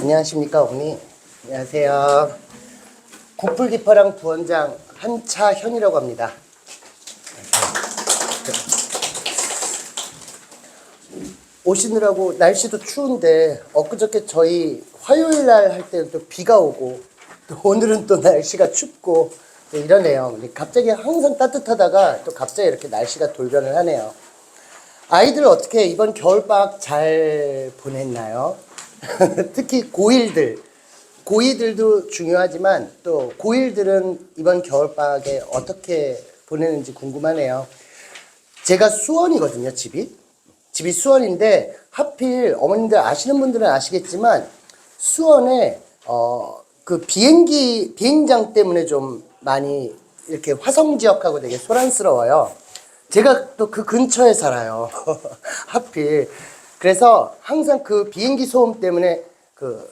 안녕하십니까, 어머니. 안녕하세요. 고풀기파랑 부원장 한차현이라고 합니다. 오시느라고 날씨도 추운데 엊그저께 저희 화요일 날 할 때는 또 비가 오고 또 오늘은 또 날씨가 춥고 또 이러네요. 갑자기 항상 따뜻하다가 또 갑자기 이렇게 날씨가 돌변을 하네요. 아이들 어떻게 이번 겨울방학 잘 보냈나요? 특히 고1들도 중요하지만 또 고1들은 이번 겨울방학에 어떻게 보내는지 궁금하네요. 제가 수원이거든요, 집이 수원인데 하필 어머님들 아시는 분들은 아시겠지만 수원에 그 비행장 때문에 좀 많이 이렇게 화성 지역하고 되게 소란스러워요. 제가 또 그 근처에 살아요. 하필. 그래서 항상 그 비행기 소음 때문에 그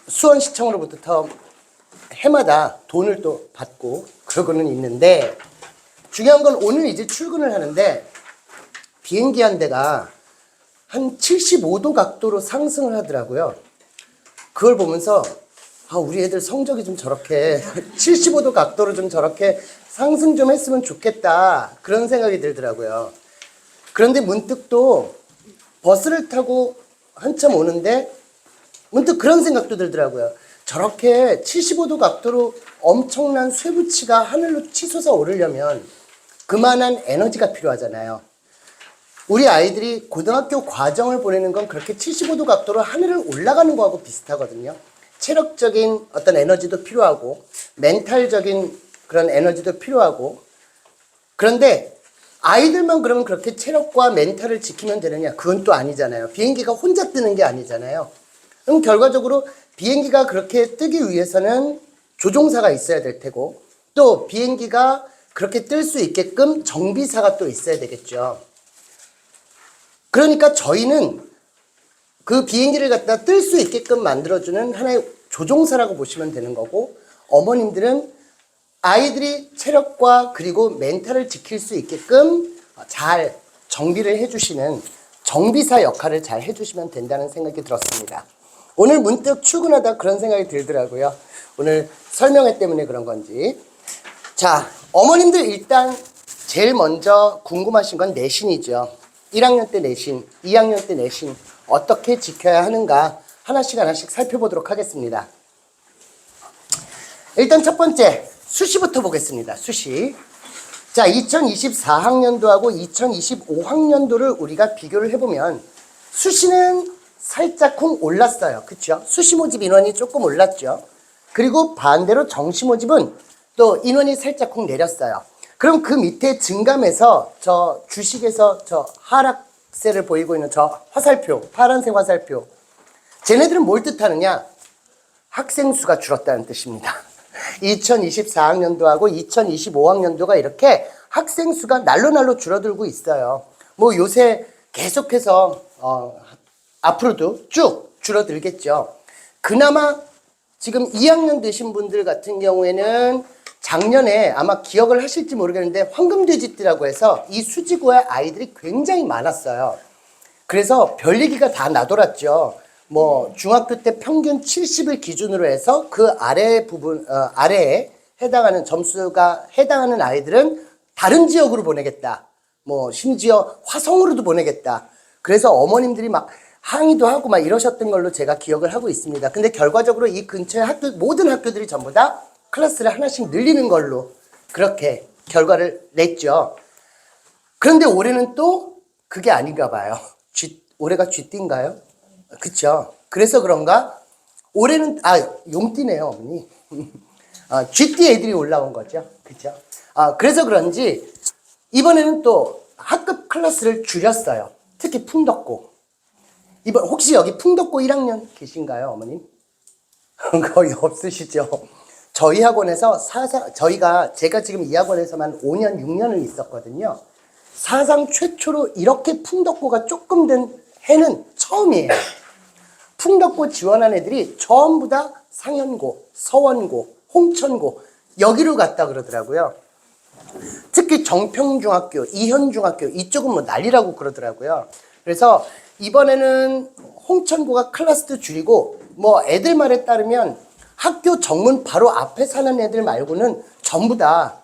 수원시청으로부터 해마다 돈을 또 받고 그러고는 있는데, 중요한 건 오늘 이제 출근을 하는데 비행기 한 대가 한 75도 각도로 상승을 하더라고요. 그걸 보면서 우리 애들 성적이 좀 저렇게 75도 각도로 좀 저렇게 상승 좀 했으면 좋겠다, 그런 생각이 들더라고요. 그런데 문득 또 버스를 타고 한참 오는데 문득 그런 생각도 들더라고요. 저렇게 75도 각도로 엄청난 쇠붙이가 하늘로 치솟아 오르려면 그만한 에너지가 필요하잖아요. 우리 아이들이 고등학교 과정을 보내는 건 그렇게 75도 각도로 하늘을 올라가는 거하고 비슷하거든요. 체력적인 어떤 에너지도 필요하고 멘탈적인 그런 에너지도 필요하고. 그런데 아이들만 그러면 그렇게 체력과 멘탈을 지키면 되느냐? 그건 또 아니잖아요. 비행기가 혼자 뜨는 게 아니잖아요. 그럼 결과적으로 비행기가 그렇게 뜨기 위해서는 조종사가 있어야 될 테고, 또 비행기가 그렇게 뜰 수 있게끔 정비사가 또 있어야 되겠죠. 그러니까 저희는 그 비행기를 갖다 뜰 수 있게끔 만들어주는 하나의 조종사라고 보시면 되는 거고, 어머님들은 아이들이 체력과 그리고 멘탈을 지킬 수 있게끔 잘 정비를 해주시는 정비사 역할을 잘 해주시면 된다는 생각이 들었습니다. 오늘 문득 출근하다 그런 생각이 들더라고요. 오늘 설명회 때문에 그런 건지. 자, 어머님들 일단 제일 먼저 궁금하신 건 내신이죠. 1학년 때 내신, 2학년 때 내신 어떻게 지켜야 하는가 하나씩 살펴보도록 하겠습니다. 일단 첫 번째, 수시부터 보겠습니다. 수시. 자, 2024학년도하고 2025학년도를 우리가 비교를 해보면 수시는 살짝쿵 올랐어요. 그쵸? 수시 모집 인원이 조금 올랐죠. 그리고 반대로 정시 모집은 또 인원이 살짝쿵 내렸어요. 그럼 그 밑에 증감에서 저 주식에서 저 하락세를 보이고 있는 저 화살표, 파란색 화살표, 쟤네들은 뭘 뜻하느냐? 학생 수가 줄었다는 뜻입니다. 2024학년도하고 2025학년도가 이렇게 학생 수가 날로 줄어들고 있어요. 뭐 요새 계속해서 앞으로도 쭉 줄어들겠죠. 그나마 지금 2학년 되신 분들 같은 경우에는 작년에 아마 기억을 하실지 모르겠는데 황금돼지띠라고 해서 이 수지고의 아이들이 굉장히 많았어요. 그래서 별 얘기가 다 나돌았죠. 뭐 중학교 때 평균 70을 기준으로 해서 그 아래 부분 아래에 해당하는 점수가 해당하는 아이들은 다른 지역으로 보내겠다. 뭐 심지어 화성으로도 보내겠다. 그래서 어머님들이 막 항의도 하고 막 이러셨던 걸로 제가 기억을 하고 있습니다. 근데 결과적으로 이 근처의 학교, 모든 학교들이 전부 다 클래스를 하나씩 늘리는 걸로 그렇게 결과를 냈죠. 그런데 올해는 또 그게 아닌가 봐요. 올해가 쥐띠인가요? 그쵸? 그래서 그런가? 올해는, 용띠네요, 어머니. 쥐띠 애들이 올라온 거죠. 그쵸? 그래서 그런지 이번에는 또 학급 클래스를 줄였어요. 특히 풍덕고. 혹시 여기 풍덕고 1학년 계신가요, 어머님? 거의 없으시죠? 저희 학원에서 제가 지금 이 학원에서만 5년, 6년을 있었거든요. 사상 최초로 이렇게 풍덕고가 조금 된 해는 처음이에요. 풍덕고 지원한 애들이 전부 다 상현고, 서원고, 홍천고 여기로 갔다 그러더라고요. 특히 정평중학교, 이현중학교 이쪽은 뭐 난리라고 그러더라고요. 그래서 이번에는 홍천고가 클래스도 줄이고 뭐 애들 말에 따르면 학교 정문 바로 앞에 사는 애들 말고는 전부 다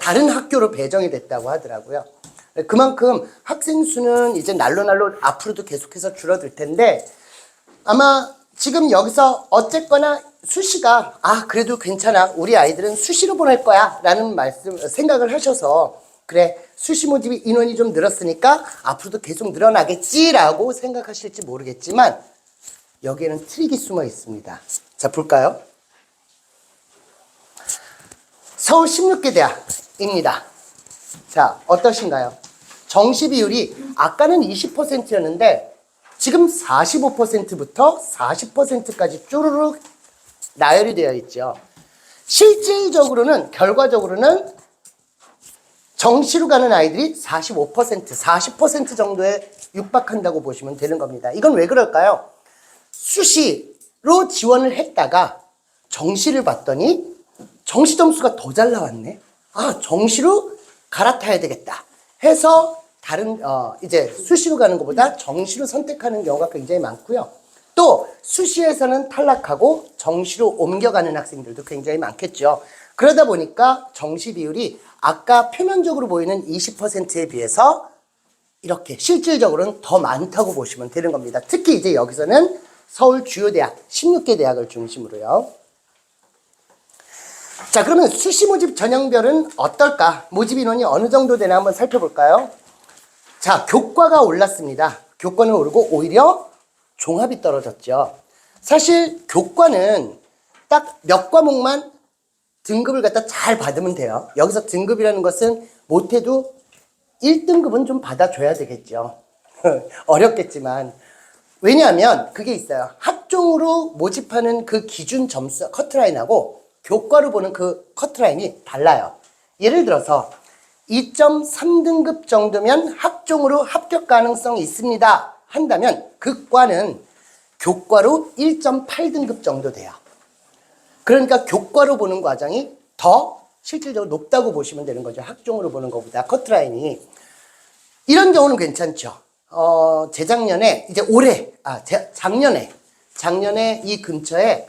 다른 학교로 배정이 됐다고 하더라고요. 그만큼 학생 수는 이제 날로 앞으로도 계속해서 줄어들 텐데 아마 지금 여기서 어쨌거나 수시가 그래도 괜찮아, 우리 아이들은 수시로 보낼 거야 라는 생각을 하셔서 그래, 수시 모집이 인원이 좀 늘었으니까 앞으로도 계속 늘어나겠지라고 생각하실지 모르겠지만 여기에는 트릭이 숨어 있습니다. 자, 볼까요? 서울 16개 대학입니다. 자, 어떠신가요? 정시 비율이 아까는 20%였는데 지금 45%부터 40%까지 쪼르륵 나열이 되어 있죠. 실질적으로는, 결과적으로는 정시로 가는 아이들이 40% 정도에 육박한다고 보시면 되는 겁니다. 이건 왜 그럴까요? 수시로 지원을 했다가 정시를 봤더니 정시 점수가 더 잘 나왔네. 정시로 갈아타야 되겠다 해서 다른 이제 수시로 가는 것보다 정시로 선택하는 경우가 굉장히 많고요. 또 수시에서는 탈락하고 정시로 옮겨가는 학생들도 굉장히 많겠죠. 그러다 보니까 정시 비율이 아까 표면적으로 보이는 20%에 비해서 이렇게 실질적으로는 더 많다고 보시면 되는 겁니다. 특히 이제 여기서는 서울 주요 대학 16개 대학을 중심으로요. 자, 그러면 수시 모집 전형별은 어떨까? 모집 인원이 어느 정도 되나 한번 살펴볼까요? 자, 교과가 올랐습니다. 교과는 오르고 오히려 종합이 떨어졌죠. 사실 교과는 딱 몇 과목만 등급을 갖다 잘 받으면 돼요. 여기서 등급이라는 것은 못해도 1등급은 좀 받아줘야 되겠죠. 어렵겠지만. 왜냐하면 그게 있어요. 학종으로 모집하는 그 기준 점수, 커트라인하고 교과로 보는 그 커트라인이 달라요. 예를 들어서 2.3등급 정도면 학종으로 합격 가능성이 있습니다 한다면 그 과는 교과로 1.8등급 정도 돼요. 그러니까 교과로 보는 과정이 더 실질적으로 높다고 보시면 되는 거죠. 학종으로 보는 것보다 커트라인이. 이런 경우는 괜찮죠. 재작년에 이제 작년에 이 근처에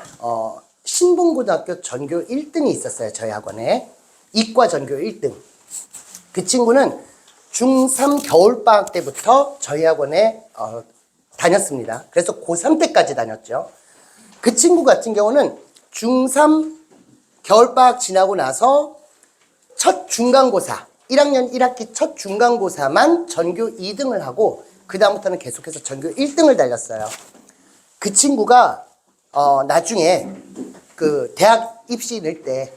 신봉고등학교 전교 1등이 있었어요. 저희 학원에. 이과 전교 1등. 그 친구는 중3 겨울방학 때부터 저희 학원에 다녔습니다. 그래서 고3 때까지 다녔죠. 그 친구 같은 경우는 중3 겨울방학 지나고 나서 첫 중간고사, 1학년 1학기 첫 중간고사만 전교 2등을 하고 그 다음부터는 계속해서 전교 1등을 달렸어요. 그 친구가 나중에 그 대학 입시 넣을 때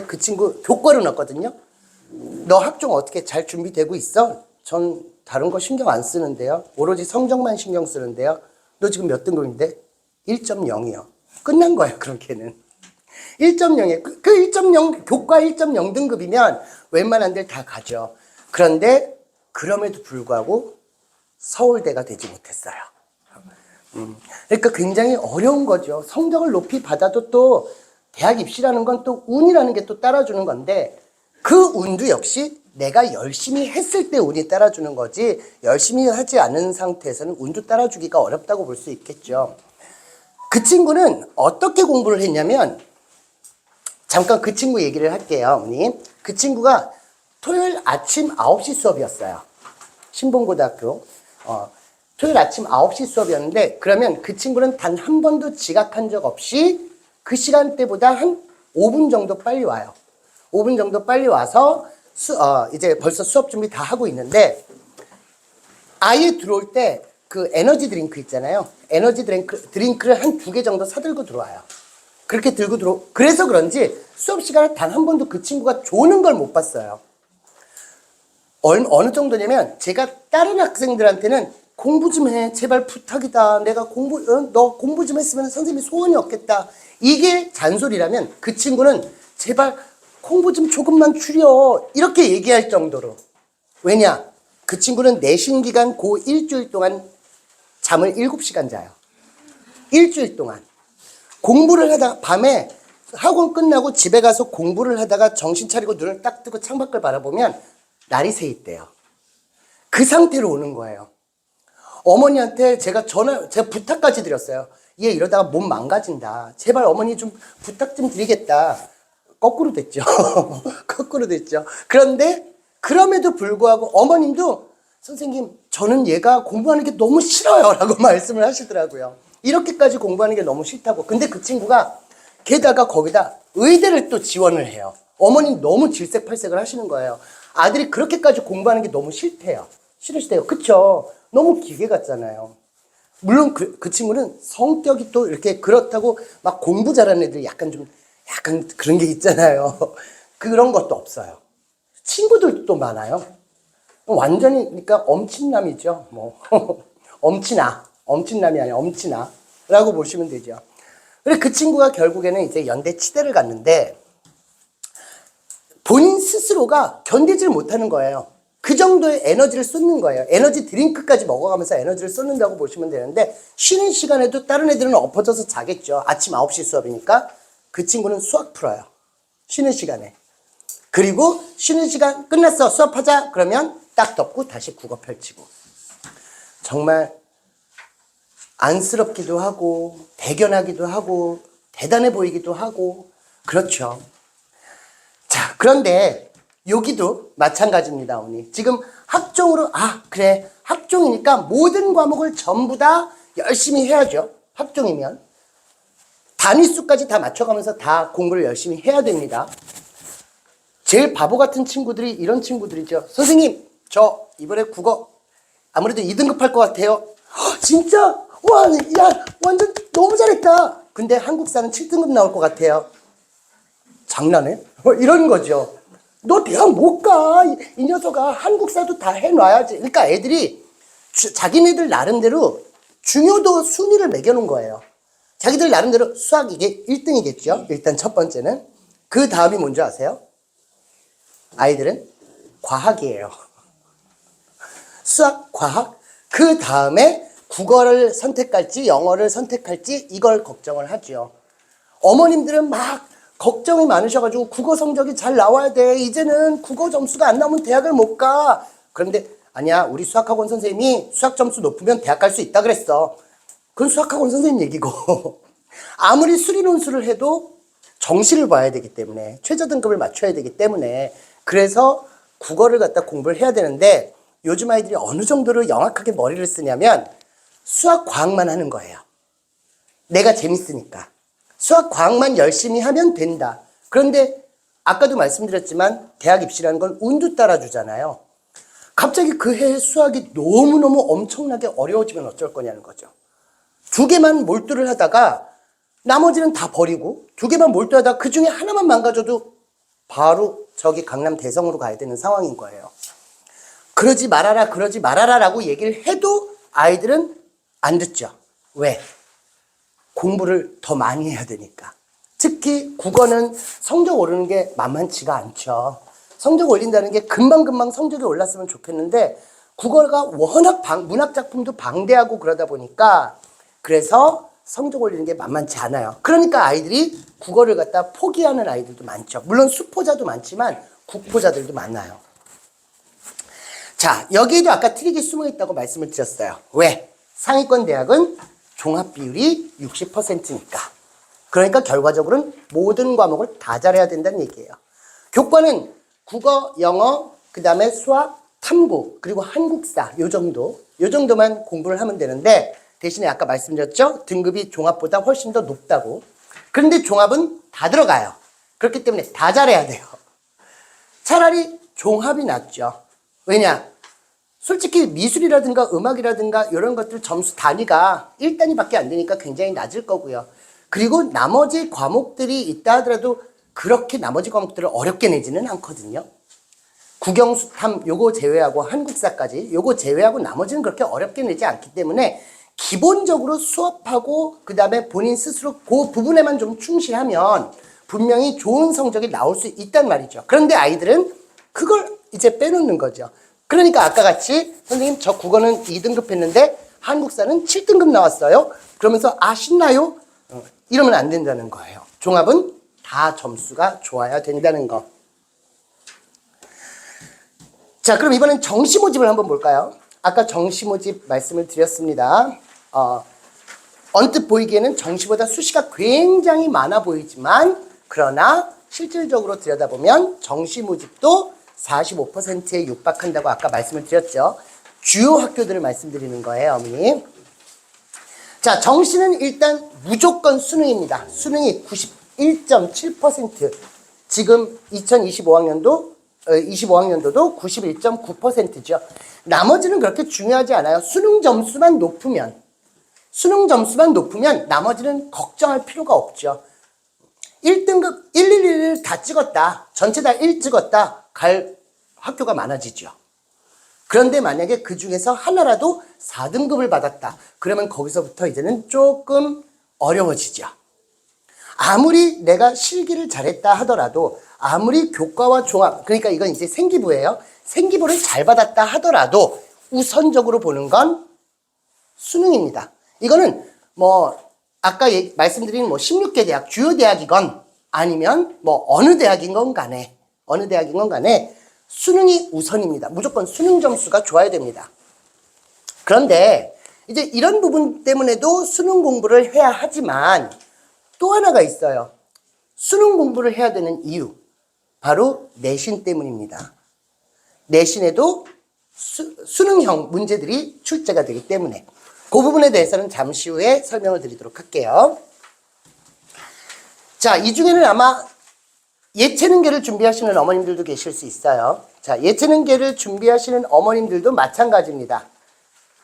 그 친구 교과로 넣었거든요. 너 학종 어떻게 잘 준비되고 있어? 전 다른 거 신경 안 쓰는데요. 오로지 성적만 신경 쓰는데요. 너 지금 몇 등급인데? 1.0이요. 끝난 거예요, 그렇게는. 1.0에 그 1.0 교과 1.0 등급이면 웬만한 데를 다 가죠. 그런데 그럼에도 불구하고 서울대가 되지 못했어요. 그러니까 굉장히 어려운 거죠. 성적을 높이 받아도 또 대학 입시라는 건 또 운이라는 게 또 따라주는 건데 그 운도 역시 내가 열심히 했을 때 운이 따라주는 거지 열심히 하지 않은 상태에서는 운도 따라주기가 어렵다고 볼 수 있겠죠. 그 친구는 어떻게 공부를 했냐면 잠깐 그 친구 얘기를 할게요, 어머니. 그 친구가 토요일 아침 9시 수업이었어요. 신봉고등학교. 토요일 아침 9시 수업이었는데 그러면 그 친구는 단 한 번도 지각한 적 없이 그 시간대보다 한 5분 정도 빨리 와요. 5분 정도 빨리 와서 이제 벌써 수업 준비 다 하고 있는데 아예 들어올 때 그 에너지 드링크 있잖아요. 에너지 드링크를 한 2개 정도 사들고 들어와요. 그렇게 들고 그래서 그런지 수업 시간에 단 한 번도 그 친구가 조는 걸 못 봤어요. 어느 정도냐면 제가 다른 학생들한테는 공부 좀 해. 제발 부탁이다. 너 공부 좀 했으면 선생님이 소원이 없겠다. 이게 잔소리라면 그 친구는 제발 공부 좀 조금만 줄여. 이렇게 얘기할 정도로. 왜냐? 그 친구는 내신 기간 고 일주일 동안 잠을 7시간 자요. 일주일 동안. 공부를 하다가 밤에 학원 끝나고 집에 가서 공부를 하다가 정신 차리고 눈을 딱 뜨고 창밖을 바라보면 날이 새 있대요. 그 상태로 오는 거예요. 어머니한테 제가 부탁까지 드렸어요. 얘 이러다가 몸 망가진다. 제발 어머니 좀 부탁 좀 드리겠다. 거꾸로 됐죠. 거꾸로 됐죠. 그런데 그럼에도 불구하고 어머님도 선생님, 저는 얘가 공부하는 게 너무 싫어요. 라고 말씀을 하시더라고요. 이렇게까지 공부하는 게 너무 싫다고. 근데 그 친구가 게다가 거기다 의대를 또 지원을 해요. 어머님 너무 질색팔색을 하시는 거예요. 아들이 그렇게까지 공부하는 게 너무 싫대요. 싫으시대요. 그쵸? 너무 기계 같잖아요. 물론 그 친구는 성격이 또 이렇게 그렇다고 막 공부 잘하는 애들이 약간 그런 게 있잖아요. 그런 것도 없어요. 친구들도 많아요. 완전히, 그러니까 엄친남이죠. 뭐. 엄친남이 아니라 엄친아라고 보시면 되죠. 그래서 그 친구가 결국에는 이제 연대 치대를 갔는데 본인 스스로가 견디질 못하는 거예요. 그 정도의 에너지를 쏟는 거예요. 에너지 드링크까지 먹어가면서 에너지를 쏟는다고 보시면 되는데 쉬는 시간에도 다른 애들은 엎어져서 자겠죠. 아침 9시 수업이니까. 그 친구는 수학 풀어요. 쉬는 시간에. 그리고 쉬는 시간 끝났어. 수업하자. 그러면 딱 덮고 다시 국어 펼치고. 정말 안쓰럽기도 하고 대견하기도 하고 대단해 보이기도 하고 그렇죠. 자, 그런데 여기도 마찬가지입니다. 어머니. 지금 학종으로 그래 학종이니까 모든 과목을 전부 다 열심히 해야죠. 학종이면 단위수까지 다 맞춰가면서 다 공부를 열심히 해야 됩니다. 제일 바보 같은 친구들이 이런 친구들이죠. 선생님, 저 이번에 국어 아무래도 2등급 할 것 같아요. 진짜? 와, 야, 완전 너무 잘했다. 근데 한국사는 7등급 나올 것 같아요. 장난해? 이런 거죠. 너 대학 못 가. 이 녀석아, 한국사도 다 해놔야지. 그러니까 애들이 자기네들 나름대로 중요도 순위를 매겨놓은 거예요. 자기들 나름대로 수학 이게 1등이겠죠. 일단 첫 번째는. 그 다음이 뭔지 아세요? 아이들은 과학이에요. 수학, 과학. 그 다음에 국어를 선택할지 영어를 선택할지 이걸 걱정을 하죠. 어머님들은 막 걱정이 많으셔가지고 국어 성적이 잘 나와야 돼. 이제는 국어 점수가 안 나오면 대학을 못 가. 그런데 아니야, 우리 수학학원 선생님이 수학 점수 높으면 대학 갈 수 있다 그랬어. 그건 수학학원 선생님 얘기고 아무리 수리 논술을 해도 정시를 봐야 되기 때문에 최저 등급을 맞춰야 되기 때문에 그래서 국어를 갖다 공부를 해야 되는데 요즘 아이들이 어느 정도로 영악하게 머리를 쓰냐면 수학 과학만 하는 거예요. 내가 재밌으니까. 수학 과학만 열심히 하면 된다. 그런데 아까도 말씀드렸지만 대학 입시라는 건 운도 따라주잖아요. 갑자기 그 해의 수학이 너무너무 엄청나게 어려워지면 어쩔 거냐는 거죠. 2개만 몰두를 하다가 나머지는 다 버리고 2개만 몰두하다가 그 중에 하나만 망가져도 바로 저기 강남 대성으로 가야 되는 상황인 거예요. 그러지 말아라 라고 얘기를 해도 아이들은 안 듣죠. 왜? 공부를 더 많이 해야 되니까. 특히 국어는 성적 오르는 게 만만치가 않죠. 성적 올린다는 게 금방금방 성적이 올랐으면 좋겠는데 국어가 워낙 문학작품도 방대하고 그러다 보니까 그래서 성적 올리는 게 만만치 않아요. 그러니까 아이들이 국어를 갖다 포기하는 아이들도 많죠. 물론 수포자도 많지만 국포자들도 많아요. 자, 여기에도 아까 트릭이 숨어 있다고 말씀을 드렸어요. 왜? 상위권 대학은 종합 비율이 60%니까. 그러니까 결과적으로는 모든 과목을 다 잘해야 된다는 얘기예요. 교과는 국어, 영어, 그 다음에 수학, 탐구, 그리고 한국사 요 정도만 공부를 하면 되는데 대신에 아까 말씀드렸죠? 등급이 종합보다 훨씬 더 높다고. 그런데 종합은 다 들어가요. 그렇기 때문에 다 잘해야 돼요. 차라리 종합이 낫죠. 왜냐? 솔직히 미술이라든가 음악이라든가 이런 것들 점수 단위가 1단위밖에 안 되니까 굉장히 낮을 거고요. 그리고 나머지 과목들이 있다 하더라도 그렇게 나머지 과목들을 어렵게 내지는 않거든요. 국영수탐 요거 제외하고 한국사까지 요거 제외하고 나머지는 그렇게 어렵게 내지 않기 때문에 기본적으로 수업하고 그 다음에 본인 스스로 그 부분에만 좀 충실하면 분명히 좋은 성적이 나올 수 있단 말이죠. 그런데 아이들은 그걸 이제 빼놓는 거죠. 그러니까 아까 같이 선생님 저 국어는 2등급 했는데 한국사는 7등급 나왔어요. 그러면서 신나요? 이러면 안 된다는 거예요. 종합은 다 점수가 좋아야 된다는 거. 자, 그럼 이번엔 정시 모집을 한번 볼까요? 아까 정시 모집 말씀을 드렸습니다. 언뜻 보이기에는 정시보다 수시가 굉장히 많아 보이지만 그러나 실질적으로 들여다보면 정시 모집도 45%에 육박한다고 아까 말씀을 드렸죠. 주요 학교들을 말씀드리는 거예요, 어머니. 자, 정시는 일단 무조건 수능입니다. 수능이 91.7%. 지금 2025학년도 25학년도도 91.9%죠. 나머지는 그렇게 중요하지 않아요. 수능 점수만 높으면 나머지는 걱정할 필요가 없죠. 1등급 111을 다 찍었다. 전체 다 1 찍었다. 갈 학교가 많아지죠. 그런데 만약에 그 중에서 하나라도 4등급을 받았다. 그러면 거기서부터 이제는 조금 어려워지죠. 아무리 내가 실기를 잘했다 하더라도 아무리 교과와 종합, 그러니까 이건 이제 생기부예요. 생기부를 잘 받았다 하더라도 우선적으로 보는 건 수능입니다. 이거는 아까 말씀드린 16개 대학, 주요 대학이건 아니면 어느 대학인 건 간에 수능이 우선입니다. 무조건 수능 점수가 좋아야 됩니다. 그런데 이제 이런 부분 때문에도 수능 공부를 해야 하지만 또 하나가 있어요. 수능 공부를 해야 되는 이유. 바로 내신 때문입니다. 내신에도 수능형 문제들이 출제가 되기 때문에 그 부분에 대해서는 잠시 후에 설명을 드리도록 할게요. 자, 이 중에는 아마 예체능계를 준비하시는 어머님들도 계실 수 있어요. 자, 예체능계를 준비하시는 어머님들도 마찬가지입니다.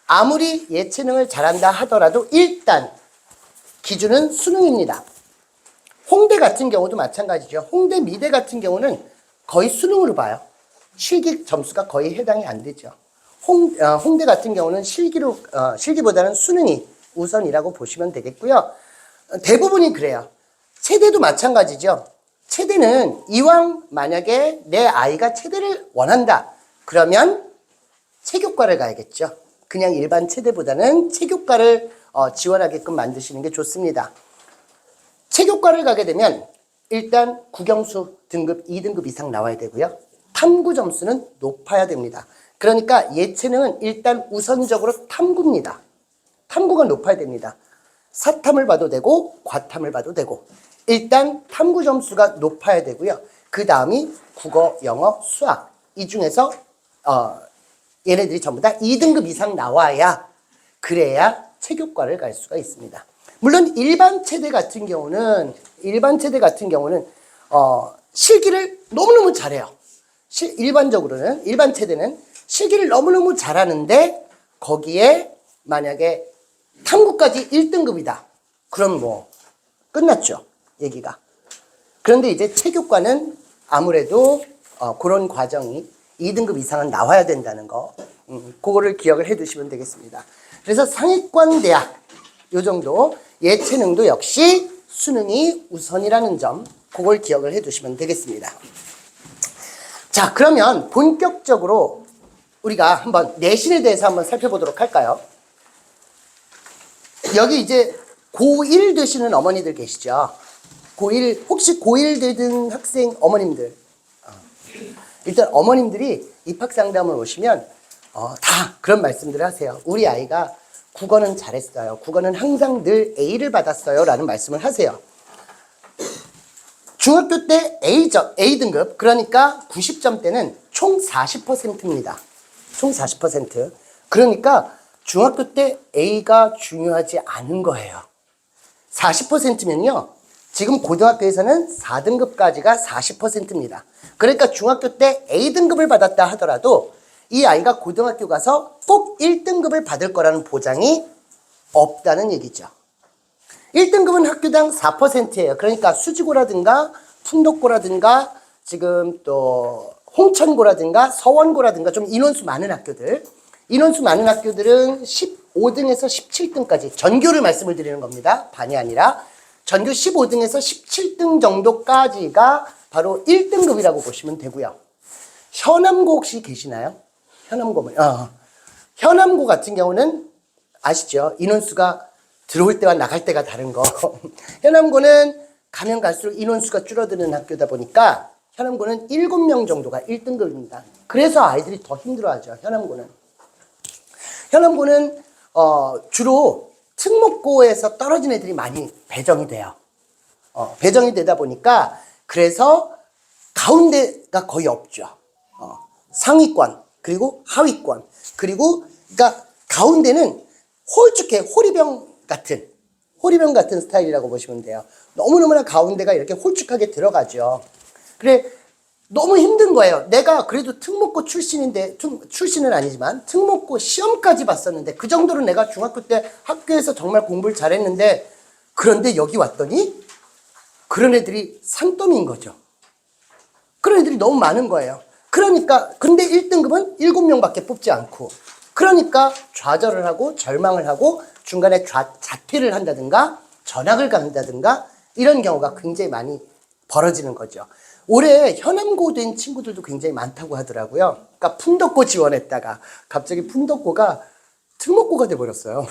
아무리 예체능을 잘한다 하더라도 일단 기준은 수능입니다. 홍대 같은 경우도 마찬가지죠. 홍대 미대 같은 경우는 거의 수능으로 봐요. 실기 점수가 거의 해당이 안 되죠. 홍대 같은 경우는 실기보다는 수능이 우선이라고 보시면 되겠고요. 대부분이 그래요. 체대도 마찬가지죠. 체대는 이왕 만약에 내 아이가 체대를 원한다. 그러면 체교과를 가야겠죠. 그냥 일반 체대보다는 체교과를 지원하게끔 만드시는 게 좋습니다. 체교과를 가게 되면 일단 국영수 등급 2등급 이상 나와야 되고요. 탐구 점수는 높아야 됩니다. 그러니까 예체능은 일단 우선적으로 탐구입니다. 탐구가 높아야 됩니다. 사탐을 봐도 되고 과탐을 봐도 되고 일단 탐구 점수가 높아야 되고요. 그 다음이 국어, 영어, 수학 이 중에서 얘네들이 전부 다 2등급 이상 나와야 그래야 체교과를 갈 수가 있습니다. 물론 일반 체대 같은 경우는 실기를 너무너무 잘해요. 일반 체대는 실기를 너무너무 잘하는데 거기에 만약에 탐구까지 1등급이다. 그럼 끝났죠. 얘기가. 그런데 이제 체교과는 아무래도 그런 과정이 2등급 이상은 나와야 된다는 거. 그거를 기억을 해 두시면 되겠습니다. 그래서 상위권 대학 요 정도 예체능도 역시 수능이 우선이라는 점 그걸 기억을 해 두시면 되겠습니다. 자, 그러면 본격적으로 우리가 한번 내신에 대해서 한번 살펴보도록 할까요? 여기 이제 고1 되시는 어머니들 계시죠? 혹시 고1 되는 학생 어머님들. 일단 어머님들이 입학상담을 오시면 다 그런 말씀들을 하세요. 우리 아이가 국어는 잘했어요. 국어는 항상 늘 A를 받았어요. 라는 말씀을 하세요. 중학교 때 A등급, 그러니까 90점 때는 총 40%입니다. 총 40%. 그러니까 중학교 때 A가 중요하지 않은 거예요. 40%면요. 지금 고등학교에서는 4등급까지가 40%입니다. 그러니까 중학교 때 A등급을 받았다 하더라도 이 아이가 고등학교 가서 꼭 1등급을 받을 거라는 보장이 없다는 얘기죠. 1등급은 학교당 4%예요. 그러니까 수지고라든가 풍덕고라든가 지금 또 홍천고라든가 서원고라든가 좀 인원수 많은 학교들은 15등에서 17등까지 전교를 말씀을 드리는 겁니다. 반이 아니라 전교 15등에서 17등 정도까지가 바로 1등급이라고 보시면 되고요. 현암고 혹시 계시나요? 현암고 같은 경우는 아시죠? 인원수가 들어올 때와 나갈 때가 다른 거. 현암고는 가면 갈수록 인원수가 줄어드는 학교다 보니까 현암고는 7명 정도가 1등급입니다. 그래서 아이들이 더 힘들어하죠. 현암고는. 현암고는 주로 특목고에서 떨어진 애들이 많이 배정이 돼요. 배정이 되다 보니까 그래서 가운데가 거의 없죠. 상위권 그리고 하위권 그리고 그러니까 가운데는 홀쭉해 호리병 같은 스타일이라고 보시면 돼요. 너무너무나 가운데가 이렇게 홀쭉하게 들어가죠. 그래 너무 힘든 거예요. 내가 그래도 특목고 출신인데 출신은 아니지만 특목고 시험까지 봤었는데 그 정도로 내가 중학교 때 학교에서 정말 공부를 잘했는데 그런데 여기 왔더니 그런 애들이 산더미인 거죠. 그런 애들이 너무 많은 거예요. 그러니까 근데 1등급은 7명밖에 뽑지 않고 그러니까 좌절을 하고 절망을 하고 중간에 자퇴를 한다든가 전학을 간다든가 이런 경우가 굉장히 많이 벌어지는 거죠. 올해 현암고 된 친구들도 굉장히 많다고 하더라고요. 그러니까 품덕고 지원했다가 갑자기 품덕고가 특목고가 돼버렸어요.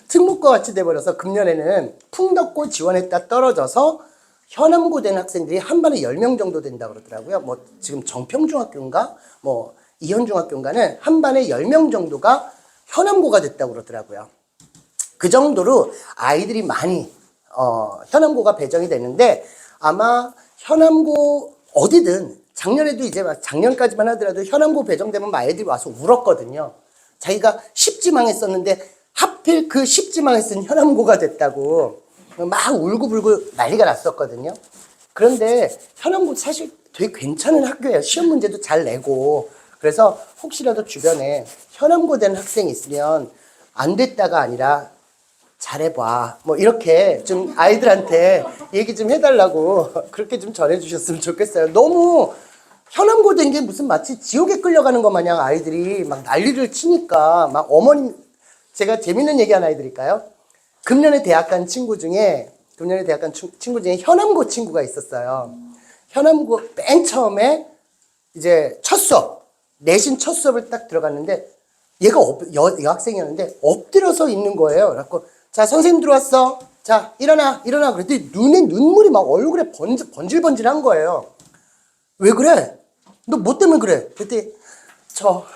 특목고 같이 돼버려서 금년에는 품덕고 지원했다 떨어져서 현암고 된 학생들이 한 반에 10명 정도 된다고 그러더라고요. 뭐 지금 정평중학교인가 뭐 이현중학교인가는 한 반에 10명 정도가 현암고가 됐다고 그러더라고요. 그 정도로 아이들이 많이 현암고가 배정이 됐는데 아마 현암고 어디든 작년에도 이제 작년까지만 하더라도 현암고 배정되면 막 애들이 와서 울었거든요. 자기가 10지망 했었는데 하필 그 10지망에 쓴 현암고가 됐다고 막 울고불고 난리가 났었거든요. 그런데 현암고 사실 되게 괜찮은 학교예요. 시험 문제도 잘 내고. 그래서 혹시라도 주변에 현암고 된 학생이 있으면 안 됐다가 아니라 잘해봐. 뭐 이렇게 좀 아이들한테 얘기 좀 해달라고 그렇게 좀 전해주셨으면 좋겠어요. 너무 현암고 된 게 무슨 마치 지옥에 끌려가는 것 마냥 아이들이 막 난리를 치니까 막 어머님 제가 재밌는 얘기 하나 해드릴까요? 금년에 대학 간 친구 중에 현암고 친구가 있었어요. 현암고 맨 처음에 이제 첫 수업 내신 첫 수업을 딱 들어갔는데 얘가 여학생이었는데 엎드려서 있는 거예요. 그래갖고 자 선생님 들어왔어. 자 일어나 그랬더니 눈에 눈물이 막 얼굴에 번질번질한 거예요. 왜 그래? 너 뭐 때문에 그래? 그랬더니 저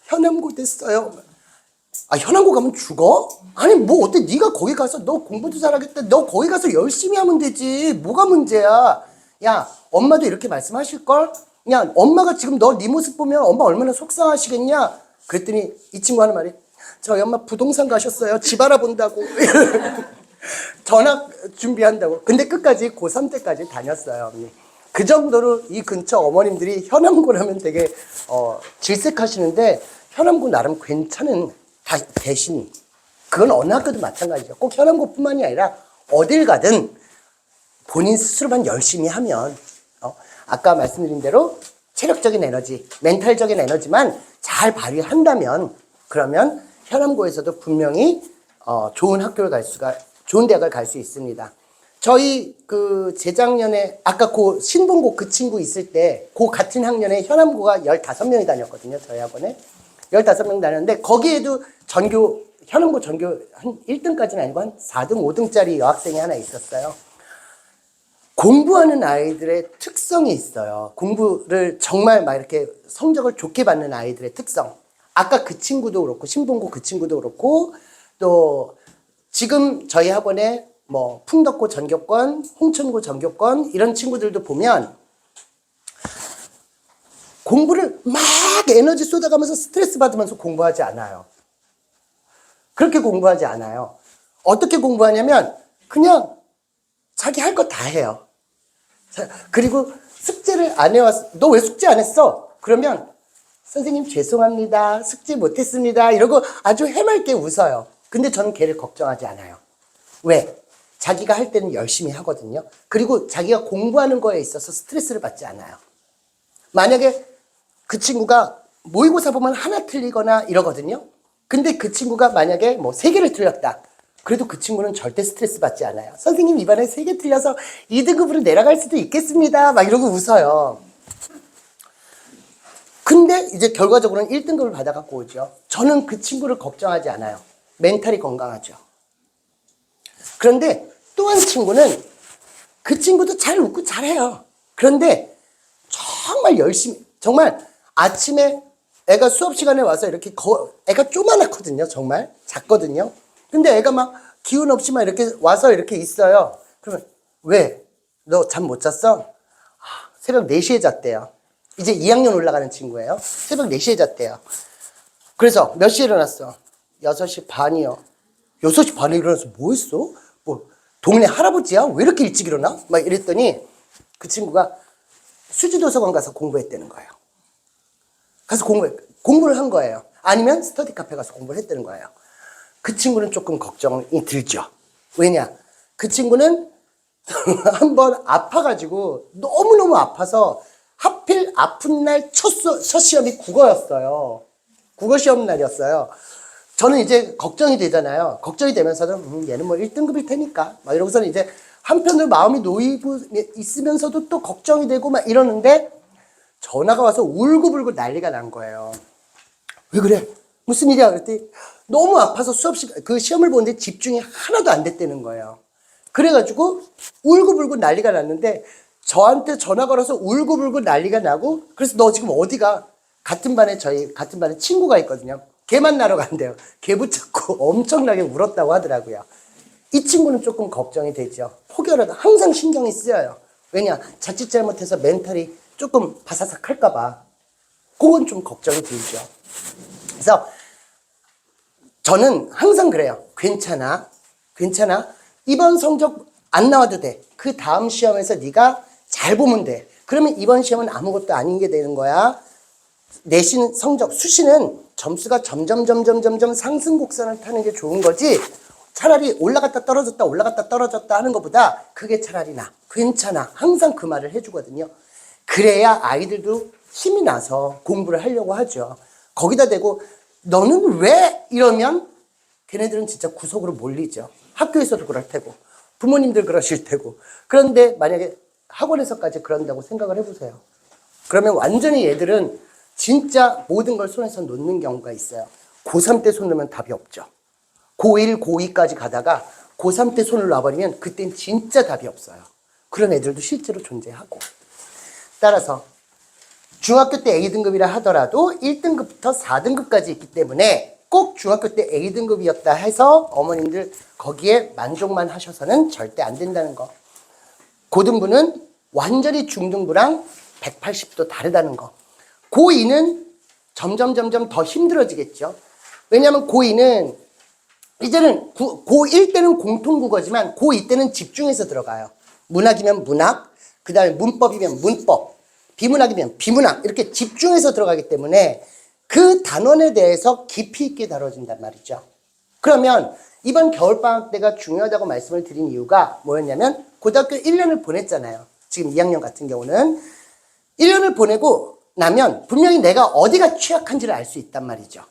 현암고 됐어요. 아 현암고 가면 죽어? 아니 뭐 어때? 네가 거기 가서 너 공부도 잘하겠다. 너 거기 가서 열심히 하면 되지. 뭐가 문제야? 야 엄마도 이렇게 말씀하실걸? 야 엄마가 지금 너 네 모습 보면 엄마 얼마나 속상하시겠냐? 그랬더니 이 친구 하는 말이 저희 엄마 부동산 가셨어요. 집 알아본다고. 전학 준비한다고. 근데 끝까지 고3 때까지 다녔어요. 그 정도로 이 근처 어머님들이 현암고라면 되게 질색하시는데 현암고 나름 괜찮은 대신 그건 어느 학교도 마찬가지죠. 꼭 현암고뿐만이 아니라 어딜 가든 본인 스스로만 열심히 하면 아까 말씀드린 대로 체력적인 에너지, 멘탈적인 에너지만 잘 발휘한다면 그러면 현암고에서도 분명히 좋은 대학을 갈 수 있습니다. 저희 그 재작년에 아까 그 신봉고 그 친구 있을 때 그 같은 학년에 현암고가 15명이 다녔거든요. 저희 학원에 15명 다녔는데 거기에도 현암고 전교 한 1등까지는 아니고 한 4등, 5등짜리 여학생이 하나 있었어요. 공부하는 아이들의 특성이 있어요. 공부를 정말 막 이렇게 성적을 좋게 받는 아이들의 특성. 아까 그 친구도 그렇고 신봉고 그 친구도 그렇고 또 지금 저희 학원에 뭐 풍덕고 전교권, 홍천고 전교권 이런 친구들도 보면 공부를 막 에너지 쏟아가면서 스트레스 받으면서 공부하지 않아요. 그렇게 공부하지 않아요. 어떻게 공부하냐면 그냥 자기 할 거 다 해요. 그리고 숙제를 안 해왔어. 너 왜 숙제 안 했어? 그러면 선생님 죄송합니다. 숙제 못했습니다. 이러고 아주 해맑게 웃어요. 근데 저는 걔를 걱정하지 않아요. 왜? 자기가 할 때는 열심히 하거든요. 그리고 자기가 공부하는 거에 있어서 스트레스를 받지 않아요. 만약에 그 친구가 모의고사 보면 하나 틀리거나 이러거든요. 근데 그 친구가 만약에 뭐 3개를 틀렸다. 그래도 그 친구는 절대 스트레스 받지 않아요. 선생님 이번에 3개 틀려서 2등급으로 내려갈 수도 있겠습니다. 막 이러고 웃어요. 근데 이제 결과적으로는 1등급을 받아갖고 오죠. 저는 그 친구를 걱정하지 않아요. 멘탈이 건강하죠. 그런데 또 한 친구는 그 친구도 잘 웃고 잘해요. 그런데 정말 열심히, 정말 아침에 애가 수업 시간에 와서 이렇게 애가 쪼만하거든요. 정말 작거든요. 근데 애가 막 기운 없이 막 이렇게 와서 이렇게 있어요. 그러면 왜? 너 잠 못 잤어? 새벽 4시에 잤대요. 이제 2학년 올라가는 친구예요. 새벽 4시에 잤대요. 그래서 몇 시에 일어났어? 6시 반이요. 6시 반에 일어나서 뭐 했어? 뭐 동네 할아버지야? 왜 이렇게 일찍 일어나? 막 이랬더니 그 친구가 수지도서관 가서 공부했다는 거예요. 가서 공부를 한 거예요. 아니면 스터디 카페 가서 공부를 했다는 거예요. 그 친구는 조금 걱정이 들죠. 왜냐? 그 친구는 한번 아파가지고 너무너무 아파서 하필 아픈 날 첫 시험이 국어였어요. 국어 시험 날이었어요. 저는 이제 걱정이 되잖아요. 걱정이 되면서도 얘는 뭐 1등급일 테니까 막 이러고서는 이제 한편으로 마음이 놓이고 있으면서도 또 걱정이 되고 막 이러는데 전화가 와서 울고불고 난리가 난 거예요. 왜 그래? 무슨 일이야? 그랬더니 너무 아파서 그 시험을 보는데 집중이 하나도 안 됐다는 거예요. 그래가지고 울고불고 난리가 났는데 저한테 전화 걸어서 울고불고 난리가 나고 그래서 너 지금 어디가? 같은 반에 친구가 있거든요. 걔 만나러 간대요. 걔 붙잡고 엄청나게 울었다고 하더라고요. 이 친구는 조금 걱정이 되죠. 혹여라도 항상 신경이 쓰여요. 왜냐? 자칫 잘못해서 멘탈이 조금 바사삭 할까봐. 그건 좀 걱정이 들죠. 그래서 저는 항상 그래요. 괜찮아. 이번 성적 안 나와도 돼. 그 다음 시험에서 네가 잘 보면 돼. 그러면 이번 시험은 아무것도 아닌 게 되는 거야. 내신 성적, 수시는 점수가 점점 상승 곡선을 타는 게 좋은 거지. 차라리 올라갔다 떨어졌다 하는 것보다 그게 차라리 괜찮아. 항상 그 말을 해주거든요. 그래야 아이들도 힘이 나서 공부를 하려고 하죠. 거기다 대고 너는 왜? 이러면 걔네들은 진짜 구석으로 몰리죠. 학교에서도 그럴 테고 부모님들 그러실 테고. 그런데 만약에 학원에서까지 그런다고 생각을 해보세요. 그러면 완전히 얘들은 진짜 모든 걸 손에서 놓는 경우가 있어요. 고3 때 손 놓으면 답이 없죠. 고1, 고2까지 가다가 고3 때 손을 놔버리면 그땐 진짜 답이 없어요. 그런 애들도 실제로 존재하고. 따라서 중학교 때 A등급이라 하더라도 1등급부터 4등급까지 있기 때문에 꼭 중학교 때 A등급이었다 해서 어머님들 거기에 만족만 하셔서는 절대 안 된다는 거. 고등부는 완전히 중등부랑 180도 다르다는 거. 고2는 점점 더 힘들어지겠죠. 왜냐하면 고2는 이제는 고1 때는 공통국어지만 고2 때는 집중해서 들어가요. 문학이면 문학, 그 다음에 문법이면 문법, 비문학이면 비문학 이렇게 집중해서 들어가기 때문에 그 단원에 대해서 깊이 있게 다뤄진단 말이죠. 그러면 이번 겨울방학 때가 중요하다고 말씀을 드린 이유가 뭐였냐면 고등학교 1년을 보냈잖아요. 지금 2학년 같은 경우는 1년을 보내고 나면 분명히 내가 어디가 취약한지를 알 수 있단 말이죠.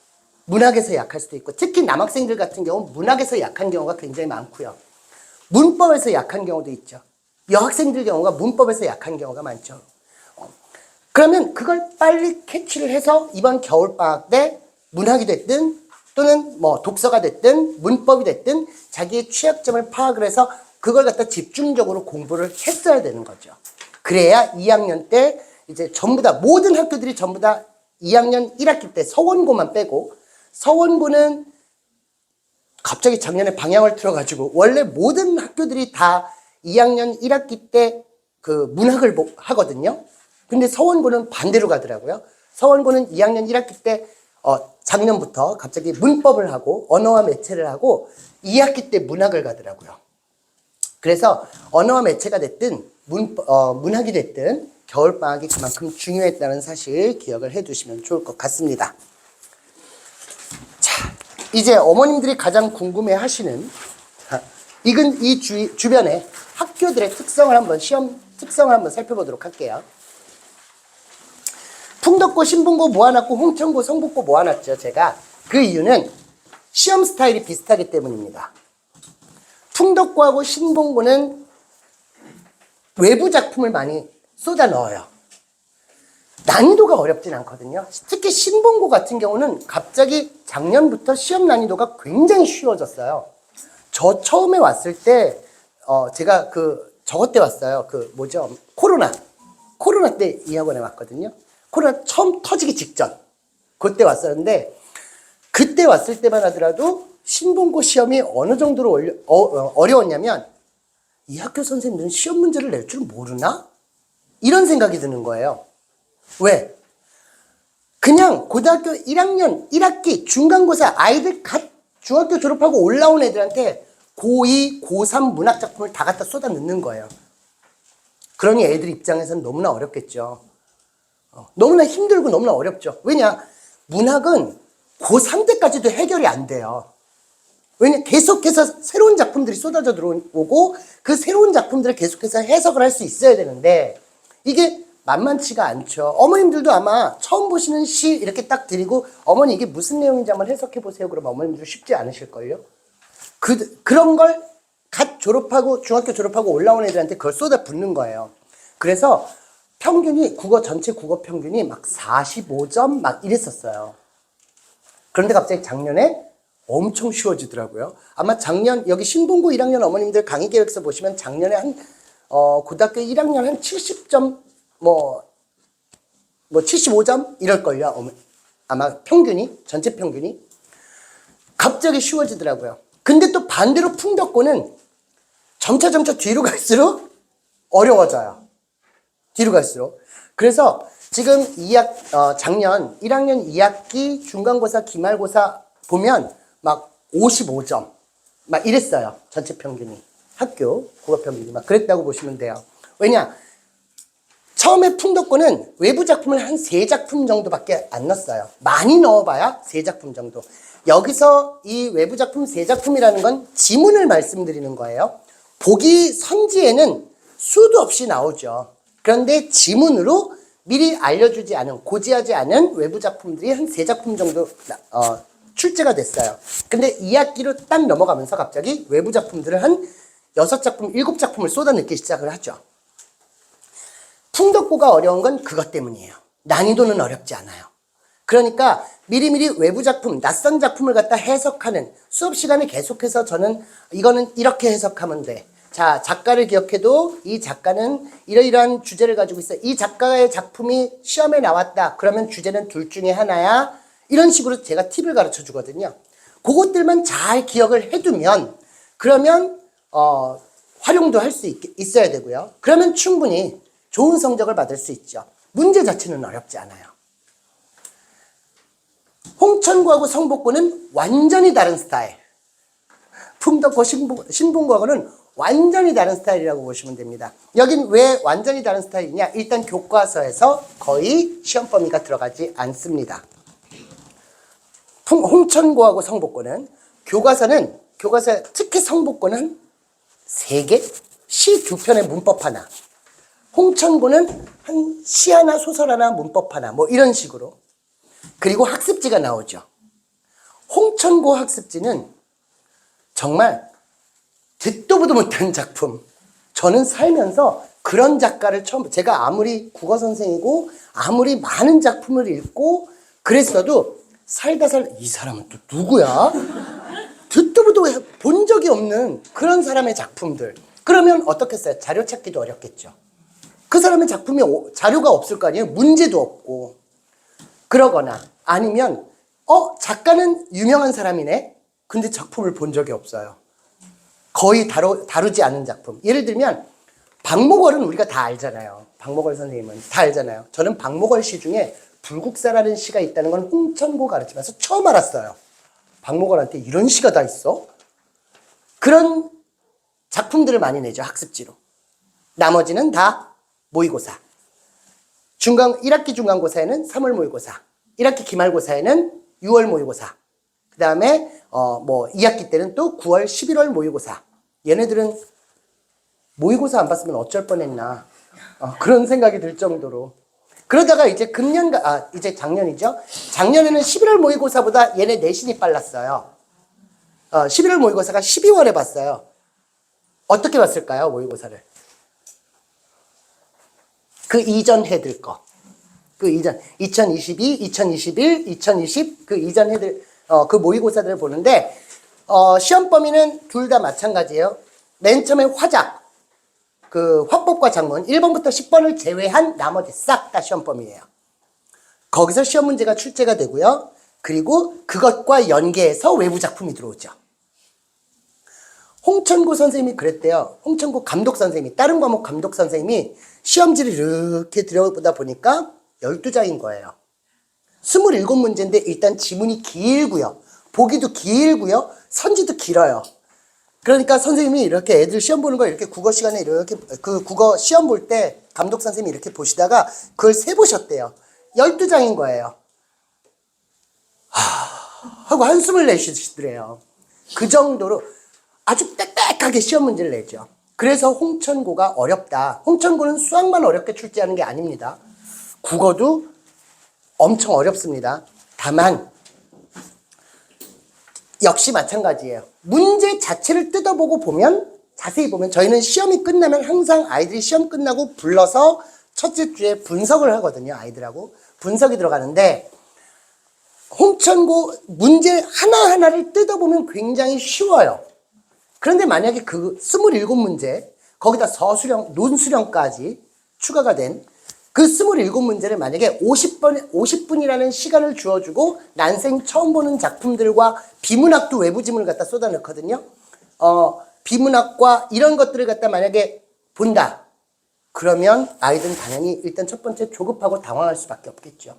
문학에서 약할 수도 있고 특히 남학생들 같은 경우 문학에서 약한 경우가 굉장히 많고요. 문법에서 약한 경우도 있죠. 여학생들 경우가 문법에서 약한 경우가 많죠. 그러면 그걸 빨리 캐치를 해서 이번 겨울방학 때 문학이 됐든 또는 뭐 독서가 됐든 문법이 됐든 자기의 취약점을 파악을 해서 그걸 갖다 집중적으로 공부를 했어야 되는 거죠. 그래야 2학년 때 이제 전부 다 모든 학교들이 전부 다 2학년 1학기 때 서원고만 빼고 서원고는 갑자기 작년에 방향을 틀어가지고 원래 모든 학교들이 다 2학년 1학기 때 그 문학을 하거든요. 근데 서원고는 반대로 가더라고요. 서원고는 2학년 1학기 때 작년부터 갑자기 문법을 하고 언어와 매체를 하고 2학기 때 문학을 가더라고요. 그래서 언어와 매체가 됐든 문학이 됐든 겨울방학이 그만큼 중요했다는 사실 기억을 해두시면 좋을 것 같습니다. 자, 이제 어머님들이 가장 궁금해하시는 이 주변의 학교들의 특성을 한번 시험 특성을 한번 살펴보도록 할게요. 풍덕고, 신봉고 모아놨고 홍천고, 성북고 모아놨죠. 제가 그 이유는 시험 스타일이 비슷하기 때문입니다. 풍덕고하고 신봉고는 외부 작품을 많이 쏟아 넣어요. 난이도가 어렵진 않거든요. 특히 신봉고 같은 경우는 갑자기 작년부터 시험 난이도가 굉장히 쉬워졌어요. 저 처음에 왔을 때 제가 저것 때 왔어요. 코로나 때 이 학원에 왔거든요. 코로나 처음 터지기 직전. 그때 왔었는데 그때 왔을 때만 하더라도 신본고 시험이 어느 정도로 어려웠냐면 이 학교 선생님들은 시험 문제를 낼 줄 모르나? 이런 생각이 드는 거예요. 왜? 그냥 고등학교 1학년 1학기 중간고사 아이들 중학교 졸업하고 올라온 애들한테 고2, 고3 문학작품을 다 갖다 쏟아 넣는 거예요. 그러니 애들 입장에서는 너무나 어렵겠죠. 너무나 힘들고 너무나 어렵죠. 왜냐? 문학은 고3 때까지도 해결이 안 돼요. 왜냐? 계속해서 새로운 작품들이 쏟아져 들어오고 그 새로운 작품들을 계속해서 해석을 할 수 있어야 되는데 이게 만만치가 않죠. 어머님들도 아마 처음 보시는 시 이렇게 딱 드리고 어머니 이게 무슨 내용인지 한번 해석해 보세요. 그러면 어머님들 쉽지 않으실걸요. 그런 걸 갓 졸업하고 중학교 졸업하고 올라온 애들한테 그걸 쏟아 붓는 거예요. 그래서 평균이 전체 국어 평균이 막 45점 막 이랬었어요. 그런데 갑자기 작년에 엄청 쉬워지더라고요. 아마 작년 여기 신본고 1학년 어머님들 강의 계획서 보시면 작년에 고등학교 1학년 한 70점 75점 이럴걸요. 아마 평균이 전체 평균이 갑자기 쉬워지더라고요. 근데 또 반대로 풍덕고는 점차 뒤로 갈수록 어려워져요. 뒤로 갈수록. 그래서 지금 작년 1학년 2학기 중간고사 기말고사 보면 막 55점 막 이랬어요. 전체 평균이. 학교 국어 평균이 막 그랬다고 보시면 돼요. 왜냐? 처음에 풍덕고는 외부 작품을 한 3작품 정도밖에 안 넣었어요. 많이 넣어봐야 3작품 정도. 여기서 이 외부 작품 3작품이라는 건 지문을 말씀드리는 거예요. 보기 선지에는 수도 없이 나오죠. 그런데 지문으로 미리 알려주지 않은, 고지하지 않은 외부 작품들이 한 3작품 정도 출제가 됐어요. 근데 2학기로 딱 넘어가면서 갑자기 외부 작품들을 한 6작품, 7작품을 쏟아넣기 시작을 하죠. 풍덕고가 어려운 건 그것 때문이에요. 난이도는 어렵지 않아요. 그러니까 미리미리 외부 작품, 낯선 작품을 갖다 해석하는 수업 시간에 계속해서 저는 이거는 이렇게 해석하면 돼. 자, 작가를 기억해도 이 작가는 이러이러한 주제를 가지고 있어. 이 작가의 작품이 시험에 나왔다. 그러면 주제는 둘 중에 하나야. 이런 식으로 제가 팁을 가르쳐 주거든요. 그것들만 잘 기억을 해두면 그러면 활용도 할 수 있어야 되고요. 그러면 충분히 좋은 성적을 받을 수 있죠. 문제 자체는 어렵지 않아요. 홍천고하고 성복고는 완전히 다른 스타일. 풍덕고 신본고하고는 완전히 다른 스타일이라고 보시면 됩니다. 여긴 왜 완전히 다른 스타일이냐? 일단 교과서에서 거의 시험 범위가 들어가지 않습니다. 홍천고하고 성복고는 교과서 특히 성복고는 3개, 시 2편의 문법 하나. 홍천고는 한 시 하나, 소설 하나, 문법 하나, 뭐 이런 식으로. 그리고 학습지가 나오죠. 홍천고 학습지는 정말 듣도 보도 못한 작품. 저는 살면서 그런 작가를 제가 아무리 국어 선생이고 아무리 많은 작품을 읽고 그랬어도 이 사람은 또 누구야? 듣도 보도 본 적이 없는 그런 사람의 작품들. 그러면 어떻겠어요? 자료 찾기도 어렵겠죠. 그 사람의 작품이 자료가 없을 거 아니에요? 문제도 없고. 그러거나 아니면 작가는 유명한 사람이네. 근데 작품을 본 적이 없어요. 거의 다루지 않은 작품. 예를 들면 박목월은 우리가 다 알잖아요. 박목월 선생님은 다 알잖아요. 저는 박목월 시 중에 불국사라는 시가 있다는 건 홍천고 가르치면서 처음 알았어요. 박목월한테 이런 시가 다 있어? 그런 작품들을 많이 내죠. 학습지로. 나머지는 다 모의고사. 1학기 중간고사에는 3월 모의고사. 1학기 기말고사에는 6월 모의고사. 그 다음에 2학기 때는 또 9월, 11월 모의고사. 얘네들은 모의고사 안 봤으면 어쩔 뻔했나. 그런 생각이 들 정도로. 그러다가 이제 이제 작년이죠. 작년에는 11월 모의고사보다 얘네 내신이 빨랐어요. 11월 모의고사가 12월에 봤어요. 어떻게 봤을까요, 모의고사를? 그 이전 해들 거. 그 이전, 2022, 2021, 2020, 그 이전 해들, 그 모의고사들을 보는데, 시험 범위는 둘 다 마찬가지예요. 맨 처음에 화작, 그 화법과 작문, 1번부터 10번을 제외한 나머지 싹 다 시험 범위예요. 거기서 시험 문제가 출제가 되고요. 그리고 그것과 연계해서 외부 작품이 들어오죠. 홍천고 선생님이 그랬대요. 홍천고 감독 선생님이, 다른 과목 감독 선생님이 시험지를 이렇게 들여보다 보니까 12장인 거예요. 27문제인데 일단 지문이 길고요. 보기도 길고요. 선지도 길어요. 그러니까 선생님이 이렇게 애들 시험 보는 거 이렇게 국어 시간에 이렇게 그 국어 시험 볼 때 감독 선생님이 이렇게 보시다가 그걸 세보셨대요. 12장인 거예요. 하고 한숨을 내쉬시더래요. 그 정도로 아주 빽빽하게 시험 문제를 내죠. 그래서 홍천고가 어렵다. 홍천고는 수학만 어렵게 출제하는 게 아닙니다. 국어도 엄청 어렵습니다. 다만 역시 마찬가지예요. 문제 자체를 뜯어보고 보면, 자세히 보면, 저희는 시험이 끝나면 항상 아이들이 시험 끝나고 불러서 첫째 주에 분석을 하거든요. 아이들하고 분석이 들어가는데, 홍천고 문제 하나하나를 뜯어보면 굉장히 쉬워요. 그런데 만약에 그 27문제, 거기다 서술형, 논술형까지 추가가 된 그 27문제를 만약에 50분이라는 시간을 주어주고 난생 처음 보는 작품들과 비문학도 외부 지문을 갖다 쏟아넣거든요. 비문학과 이런 것들을 갖다 만약에 본다. 그러면 아이들은 당연히 일단 첫 번째 조급하고 당황할 수밖에 없겠죠.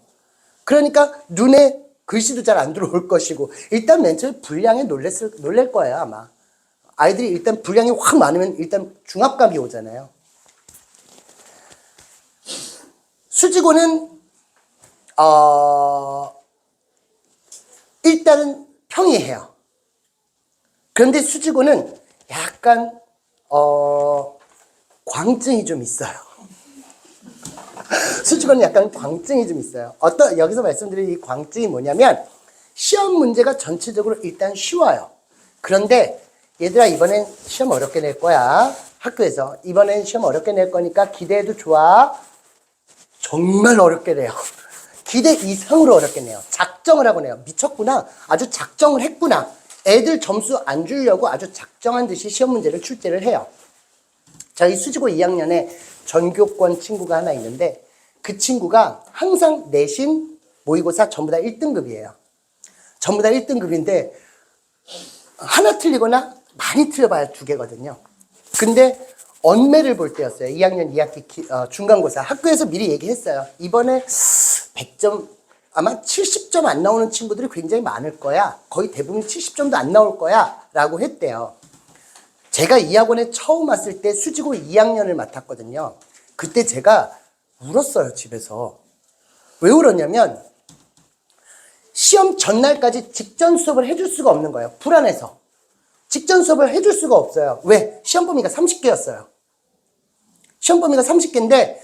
그러니까 눈에 글씨도 잘 안 들어올 것이고, 일단 맨 처음에 분량에 놀랄 거예요, 아마. 아이들이 일단 분량이 확 많으면 일단 중압감이 오잖아요. 수지고는 일단은 평이해요. 그런데 수지고는 약간 광증이 좀 있어요. 수지고는 약간 광증이 좀 있어요. 여기서 말씀드릴 이 광증이 뭐냐면, 시험 문제가 전체적으로 일단 쉬워요. 그런데 얘들아, 이번엔 시험 어렵게 낼 거야. 학교에서 이번엔 시험 어렵게 낼 거니까 기대해도 좋아. 정말 어렵게 내요. 기대 이상으로 어렵게 내요. 작정을 하고 내요. 미쳤구나. 아주 작정을 했구나. 애들 점수 안 주려고 아주 작정한 듯이 시험 문제를 출제를 해요. 저희 수지고 2학년에 전교권 친구가 하나 있는데, 그 친구가 항상 내신 모의고사 전부 다 1등급이에요. 전부 다 1등급인데 하나 틀리거나 많이 틀려봐야 2개거든요. 근데 언매를 볼 때였어요. 2학년 2학기 중간고사. 학교에서 미리 얘기했어요. 이번에 100점, 아마 70점 안 나오는 친구들이 굉장히 많을 거야. 거의 대부분 70점도 안 나올 거야. 라고 했대요. 제가 이 학원에 처음 왔을 때 수지고 2학년을 맡았거든요. 그때 제가 울었어요, 집에서. 왜 울었냐면, 시험 전날까지 직전 수업을 해줄 수가 없는 거예요. 불안해서. 직전 수업을 해줄 수가 없어요. 왜? 시험 범위가 30개였어요. 시험 범위가 30개인데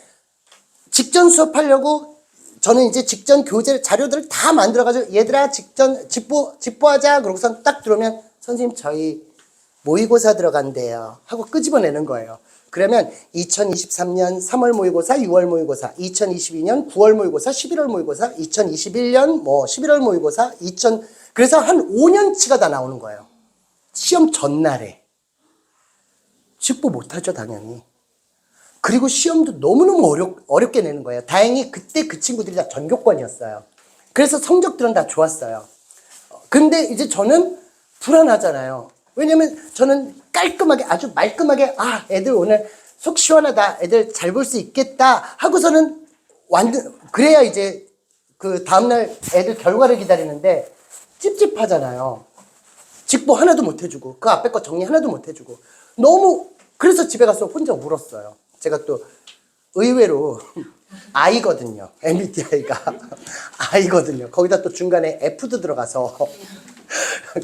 직전 수업하려고 저는 이제 직전 교재 자료들을 다 만들어가지고, 얘들아 직전 집보하자. 그러고선 딱 들어오면 선생님 저희 모의고사 들어간대요 하고 끄집어내는 거예요. 그러면 2023년 3월 모의고사, 6월 모의고사, 2022년 9월 모의고사, 11월 모의고사, 2021년 11월 모의고사, 그래서 한 5년치가 다 나오는 거예요. 시험 전날에. 집보 못하죠, 당연히. 그리고 시험도 너무너무 어렵게 내는 거예요. 다행히 그때 그 친구들이 다 전교권이었어요. 그래서 성적들은 다 좋았어요. 근데 이제 저는 불안하잖아요. 왜냐면 저는 깔끔하게, 아주 말끔하게, 애들 오늘 속 시원하다, 애들 잘 볼 수 있겠다 하고서는 그래야 이제 그 다음날 애들 결과를 기다리는데 찝찝하잖아요. 직보 하나도 못 해주고, 그 앞에 거 정리 하나도 못 해주고. 그래서 집에 가서 혼자 울었어요. 제가 또 의외로 I거든요. MBTI가 I거든요. 거기다 또 중간에 F도 들어가서.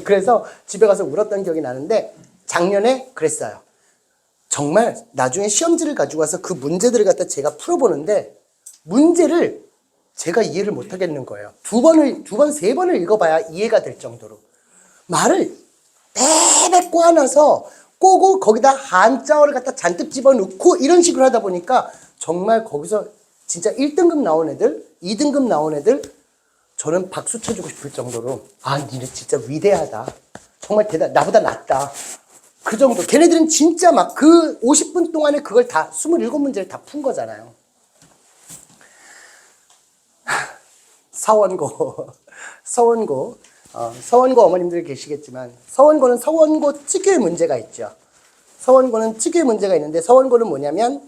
그래서 집에 가서 울었던 기억이 나는데, 작년에 그랬어요. 정말 나중에 시험지를 가지고 와서 그 문제들을 갖다 제가 풀어보는데, 문제를 제가 이해를 못 하겠는 거예요. 세 번을 읽어봐야 이해가 될 정도로. 말을 빼빼 꼬아놔서 꼬고 거기다 한자어를 갖다 잔뜩 집어넣고 이런 식으로 하다 보니까 정말 거기서 진짜 1등급 나온 애들, 2등급 나온 애들, 저는 박수 쳐주고 싶을 정도로, 니네 진짜 위대하다. 정말 나보다 낫다. 그 정도. 걔네들은 진짜 막 그 50분 동안에 그걸 다 27문제를 다 푼 거잖아요. 서원고. 서원고. 서원고 어머님들 계시겠지만, 서원고는 서원고 특유의 문제가 있죠. 서원고는 특유의 문제가 있는데, 서원고는 뭐냐면,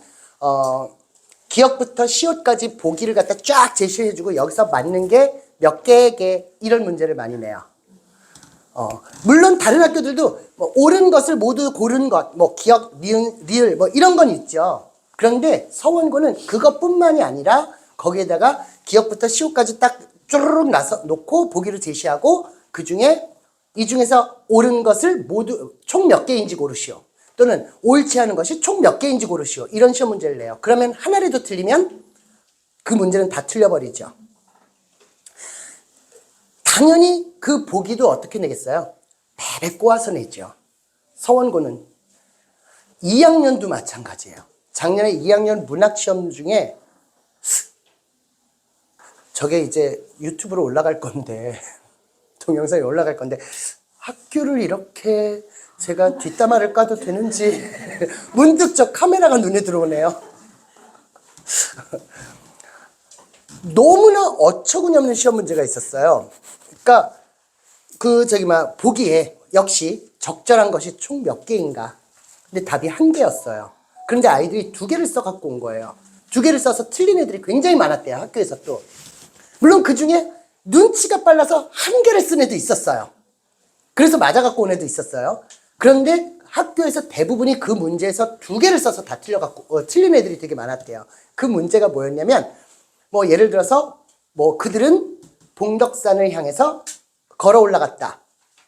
기역부터 시옷까지 보기를 갖다 쫙 제시해주고, 여기서 맞는 게 몇 개, 이런 문제를 많이 내요. 물론 다른 학교들도 뭐 옳은 것을 모두 고른 것, 뭐 기역, 니은, 리을, 뭐 이런 건 있죠. 그런데 서원고는 그것뿐만이 아니라 거기에다가 기역부터 시옷까지 딱 쭈르륵 놓고 보기를 제시하고 이 중에서 옳은 것을 모두 총 몇 개인지 고르시오. 또는 옳지 않은 것이 총 몇 개인지 고르시오. 이런 시험 문제를 내요. 그러면 하나라도 틀리면 그 문제는 다 틀려버리죠. 당연히 그 보기도 어떻게 내겠어요? 배배 꼬아서 내죠. 서원고는 2학년도 마찬가지예요. 작년에 2학년 문학시험 중에 저게 이제 유튜브로 올라갈 건데 동영상이 올라갈 건데 학교를 이렇게 제가 뒷담화를 까도 되는지 문득 저 카메라가 눈에 들어오네요. 너무나 어처구니없는 시험 문제가 있었어요. 그러니까 보기에 역시 적절한 것이 총 몇 개인가. 근데 답이 1개였어요. 그런데 아이들이 2개를 써 갖고 온 거예요. 2개를 써서 틀린 애들이 굉장히 많았대요. 학교에서 또. 물론 그 중에 눈치가 빨라서 1개를 쓴 애도 있었어요. 그래서 맞아 갖고 온 애도 있었어요. 그런데 학교에서 대부분이 그 문제에서 2개를 써서 다 틀린 애들이 되게 많았대요. 그 문제가 뭐였냐면, 뭐 예를 들어서 뭐 그들은 봉덕산을 향해서 걸어 올라갔다.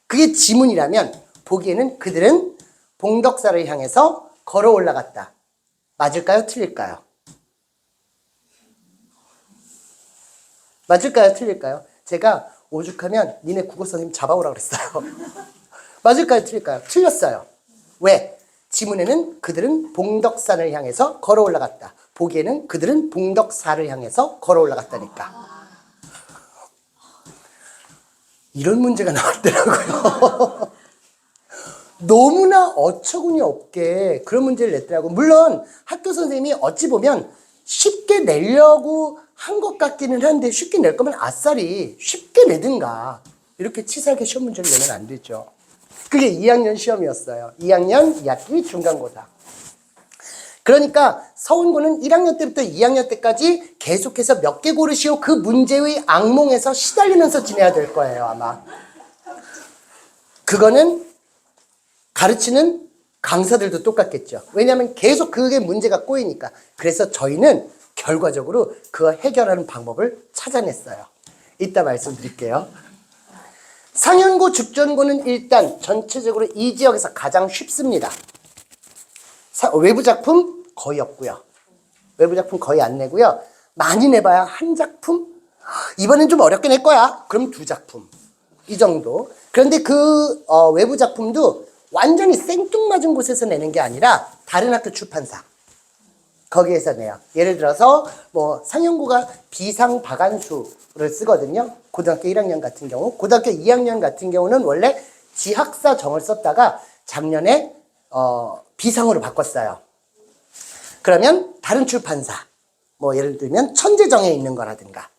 그게 지문이라면 보기에는 그들은 봉덕산을 향해서 걸어 올라갔다. 맞을까요? 틀릴까요? 맞을까요? 틀릴까요? 제가 오죽하면 니네 국어 선생님 잡아오라 그랬어요. 맞을까요? 틀릴까요? 틀렸어요. 왜? 지문에는 그들은 봉덕산을 향해서 걸어 올라갔다. 보기에는 그들은 봉덕사를 향해서 걸어 올라갔다니까. 이런 문제가 나왔더라고요. 너무나 어처구니 없게 그런 문제를 냈더라고요. 물론 학교 선생님이 어찌 보면 쉽게 내려고 한 것 같기는 한데 쉽게 낼 거면 아싸리 쉽게 내든가. 이렇게 치사하게 시험 문제를 내면 안 되죠. 그게 2학년 시험이었어요. 2학년 2학기 중간고사. 그러니까 서원고는 1학년 때부터 2학년 때까지 계속해서 몇 개 고르시오 그 문제의 악몽에서 시달리면서 지내야 될 거예요, 아마. 그거는 가르치는 강사들도 똑같겠죠. 왜냐하면 계속 그게 문제가 꼬이니까. 그래서 저희는 결과적으로 그거 해결하는 방법을 찾아냈어요. 이따 말씀드릴게요. 상현고, 죽전고는 일단 전체적으로 이 지역에서 가장 쉽습니다. 외부 작품 거의 없고요. 외부 작품 거의 안 내고요. 많이 내봐야 한 작품? 이번엔 좀 어렵게 낼 거야. 그럼 2작품. 이 정도. 그런데 외부 작품도 완전히 생뚱맞은 곳에서 내는 게 아니라 다른 학교 출판사. 거기에서 내요. 예를 들어서 뭐 상현고가 비상박안수를 쓰거든요. 고등학교 1학년 같은 경우. 고등학교 2학년 같은 경우는 원래 지학사 정을 썼다가 작년에 비상으로 바꿨어요. 그러면 다른 출판사, 뭐 예를 들면 천재정에 있는 거라든가,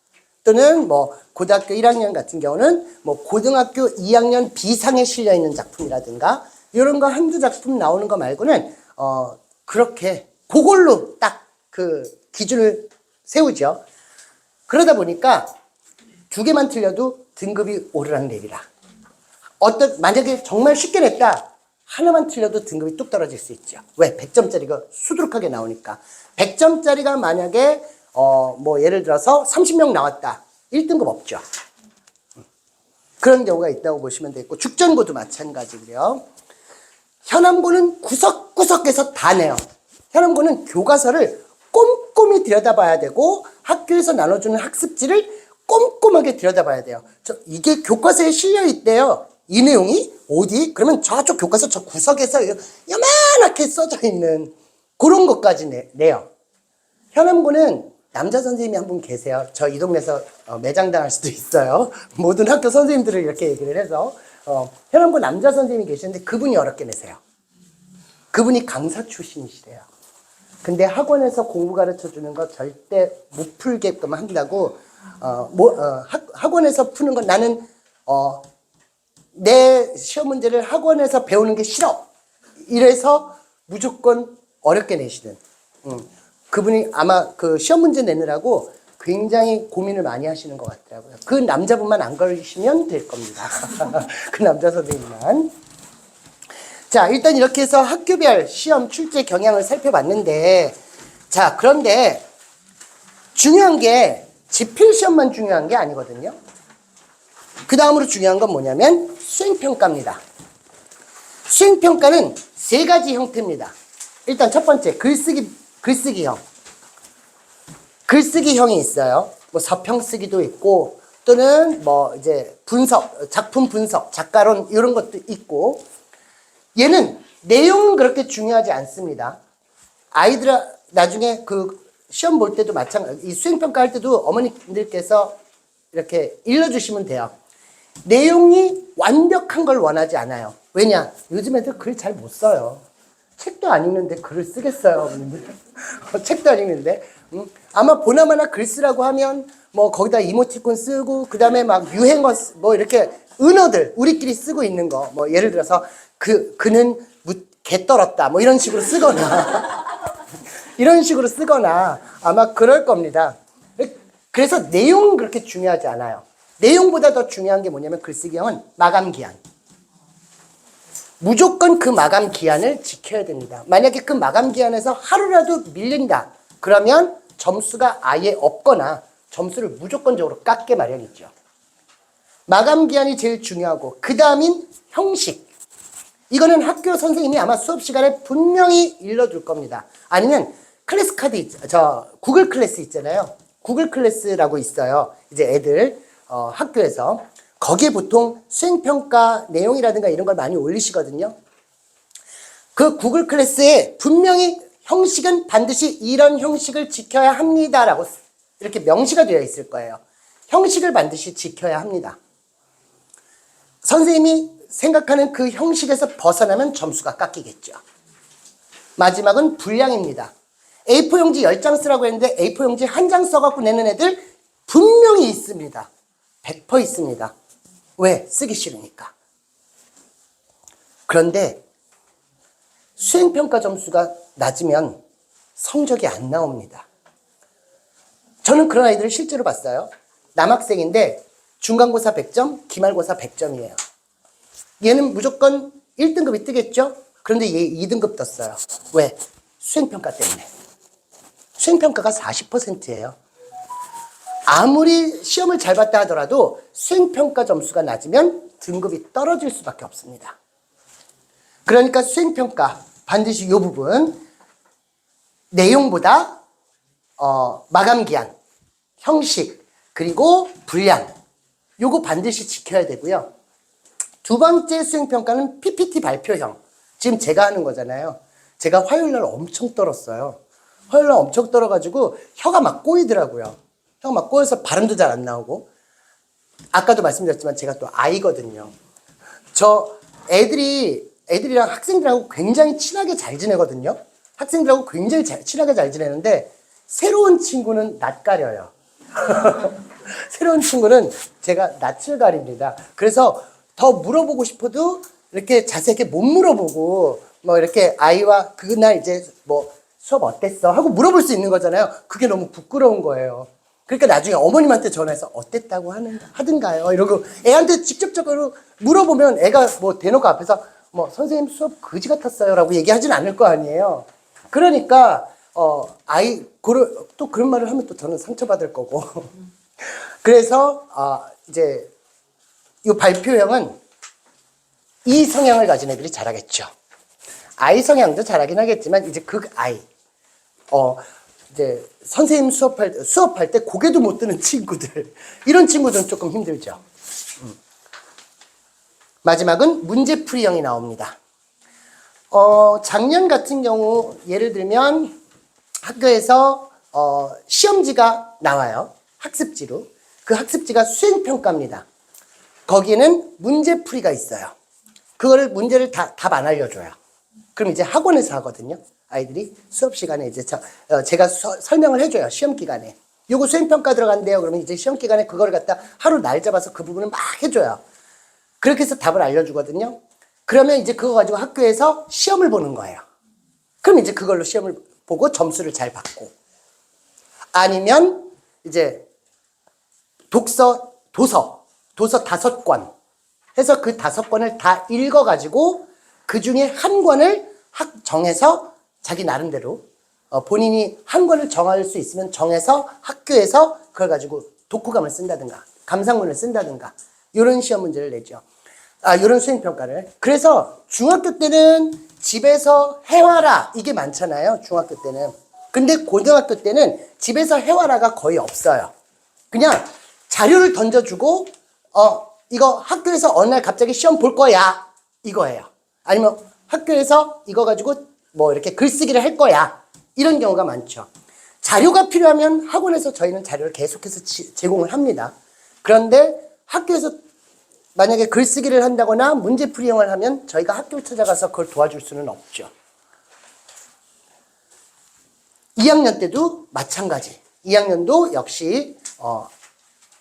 또는 뭐 고등학교 1학년 같은 경우는 뭐 고등학교 2학년 비상에 실려 있는 작품이라든가 이런 거 한두 작품 나오는 거 말고는 그렇게 그걸로 딱 그 기준을 세우죠. 그러다 보니까 2개만 틀려도 등급이 오르락내리락. 만약에 정말 쉽게 냈다. 하나만 틀려도 등급이 뚝 떨어질 수 있죠. 왜? 100점짜리가 수두룩하게 나오니까. 100점짜리가 만약에 뭐 예를 들어서 30명 나왔다. 1등급 없죠. 그런 경우가 있다고 보시면 되겠고, 죽전고도 마찬가지고요. 현암고는 구석구석에서 다 내요. 현암고는 교과서를 꼼꼼히 들여다봐야 되고 학교에서 나눠주는 학습지를 꼼꼼하게 들여다봐야 돼요. 이게 교과서에 실려 있대요. 이 내용이 어디? 그러면 저쪽 교과서 저 구석에서 요만하게 써져 있는 그런 것까지 내요. 현암고는 남자 선생님이 한 분 계세요. 저 이 동네에서 매장당할 수도 있어요. 모든 학교 선생님들을 이렇게 얘기를 해서 현암고 남자 선생님이 계시는데 그분이 어렵게 내세요. 그분이 강사 출신이시래요. 근데 학원에서 공부 가르쳐 주는 거 절대 못 풀게끔 한다고 학원에서 푸는 건 나는 내 시험 문제를 학원에서 배우는 게 싫어. 이래서 무조건 어렵게 내시는. 그분이 아마 그 시험 문제 내느라고 굉장히 고민을 많이 하시는 것 같더라고요. 그 남자분만 안 걸리시면 될 겁니다. 그 남자 선생님만. 자, 일단 이렇게 해서 학교별 시험 출제 경향을 살펴봤는데, 자, 그런데 중요한 게 지필 시험만 중요한 게 아니거든요. 그 다음으로 중요한 건 뭐냐면 수행평가입니다. 수행평가는 세 가지 형태입니다. 일단 첫 번째, 글쓰기형. 글쓰기형이 있어요. 뭐 서평 쓰기도 있고, 또는 뭐 이제 분석, 작품 분석, 작가론 이런 것도 있고, 얘는 내용은 그렇게 중요하지 않습니다. 아이들 나중에 그 시험 볼 때도 마찬가지, 이 수행평가 할 때도 어머니들께서 이렇게 일러주시면 돼요. 내용이 완벽한 걸 원하지 않아요. 왜냐? 요즘 애들 글 잘 못 써요. 책도 안 읽는데 글을 쓰겠어요, 어머님들? 책도 안 읽는데. 아마 보나마나 글 쓰라고 하면 뭐 거기다 이모티콘 쓰고 그다음에 막 유행어 뭐 이렇게 은어들 우리끼리 쓰고 있는 거 뭐 예를 들어서 그는 개 떨었다 뭐 이런 식으로 쓰거나 이런 식으로 쓰거나 아마 그럴 겁니다. 그래서 내용은 그렇게 중요하지 않아요. 내용보다 더 중요한 게 뭐냐면 글쓰기형은 마감 기한. 무조건 그 마감 기한을 지켜야 됩니다. 만약에 그 마감 기한에서 하루라도 밀린다. 그러면 점수가 아예 없거나 점수를 무조건적으로 깎게 마련이죠. 마감 기한이 제일 중요하고 그 다음인 형식. 이거는 학교 선생님이 아마 수업 시간에 분명히 일러둘 겁니다. 아니면 클래스 카드, 구글 클래스 있잖아요. 구글 클래스라고 있어요. 이제 애들 학교에서. 거기에 보통 수행평가 내용이라든가 이런 걸 많이 올리시거든요. 그 구글 클래스에 분명히 형식은 반드시 이런 형식을 지켜야 합니다라고 이렇게 명시가 되어 있을 거예요. 형식을 반드시 지켜야 합니다. 선생님이 생각하는 그 형식에서 벗어나면 점수가 깎이겠죠. 마지막은 분량입니다. A4 용지 10장 쓰라고 했는데 A4 용지 1장 써갖고 내는 애들 분명히 있습니다. 100% 있습니다. 왜? 쓰기 싫으니까. 그런데 수행평가 점수가 낮으면 성적이 안 나옵니다. 저는 그런 아이들을 실제로 봤어요. 남학생인데 중간고사 100점, 기말고사 100점이에요. 얘는 무조건 1등급이 뜨겠죠? 그런데 얘 2등급 떴어요. 왜? 수행평가 때문에. 수행평가가 40%예요. 아무리 시험을 잘 봤다 하더라도 수행평가 점수가 낮으면 등급이 떨어질 수밖에 없습니다. 그러니까 수행평가 반드시 이 부분 내용보다 마감기한, 형식, 그리고 분량 요거 반드시 지켜야 되고요. 두 번째 수행평가는 PPT 발표형. 지금 제가 하는 거잖아요. 제가 화요일날 엄청 떨었어요. 화요일날 엄청 떨어가지고 혀가 막 꼬이더라고요. 혀가 막 꼬여서 발음도 잘 안 나오고. 아까도 말씀드렸지만 제가 또 아이거든요. 저 애들이랑 학생들하고 굉장히 친하게 잘 지내거든요. 학생들하고 굉장히 친하게 잘 지내는데 새로운 친구는 낯가려요. 새로운 친구는 제가 낯을 가립니다. 그래서 더 물어보고 싶어도 이렇게 자세하게 못 물어보고 뭐 이렇게 아이와 그날 이제 뭐 수업 어땠어? 하고 물어볼 수 있는 거잖아요. 그게 너무 부끄러운 거예요. 그러니까 나중에 어머님한테 전화해서 어땠다고 하든가요? 이러고 애한테 직접적으로 물어보면 애가 뭐 대놓고 앞에서 뭐 선생님 수업 거지 같았어요 라고 얘기하진 않을 거 아니에요. 그러니까 또 그런 말을 하면 또 저는 상처받을 거고. 그래서 이제 이 발표형은 이 성향을 가진 애들이 잘하겠죠. I 성향도 잘하긴 하겠지만 이제 극I. 이제 선생님 수업할 때 고개도 못 드는 친구들. 이런 친구들은 조금 힘들죠. 마지막은 문제풀이형이 나옵니다. 작년 같은 경우 예를 들면 학교에서 시험지가 나와요. 학습지로. 그 학습지가 수행평가입니다. 거기에는 문제풀이가 있어요. 그거를 문제를 답 안 알려줘요. 그럼 이제 학원에서 하거든요. 아이들이 수업 시간에 이제 제가 설명을 해줘요. 시험 기간에. 요거 수행평가 들어간대요. 그러면 이제 시험 기간에 그걸 갖다 하루 날 잡아서 그 부분을 막 해줘요. 그렇게 해서 답을 알려주거든요. 그러면 이제 그거 가지고 학교에서 시험을 보는 거예요. 그럼 이제 그걸로 시험을 보고 점수를 잘 받고. 아니면 이제 도서 5권 해서 그 5권을 다 읽어가지고 그 중에 한 권을 정해서 자기 나름대로 본인이 한 권을 정할 수 있으면 정해서 학교에서 그걸 가지고 독후감을 쓴다든가 감상문을 쓴다든가 이런 시험 문제를 내죠. 이런 수행평가를. 그래서 중학교 때는 집에서 해와라 이게 많잖아요. 중학교 때는. 근데 고등학교 때는 집에서 해와라가 거의 없어요. 그냥 자료를 던져주고 이거 학교에서 어느 날 갑자기 시험 볼 거야 이거예요. 아니면 학교에서 이거 가지고 뭐 이렇게 글쓰기를 할 거야 이런 경우가 많죠. 자료가 필요하면 학원에서 저희는 자료를 계속해서 제공을 합니다. 그런데 학교에서 만약에 글쓰기를 한다거나 문제풀이형을 하면 저희가 학교를 찾아가서 그걸 도와줄 수는 없죠. 2학년 때도 마찬가지. 2학년도 역시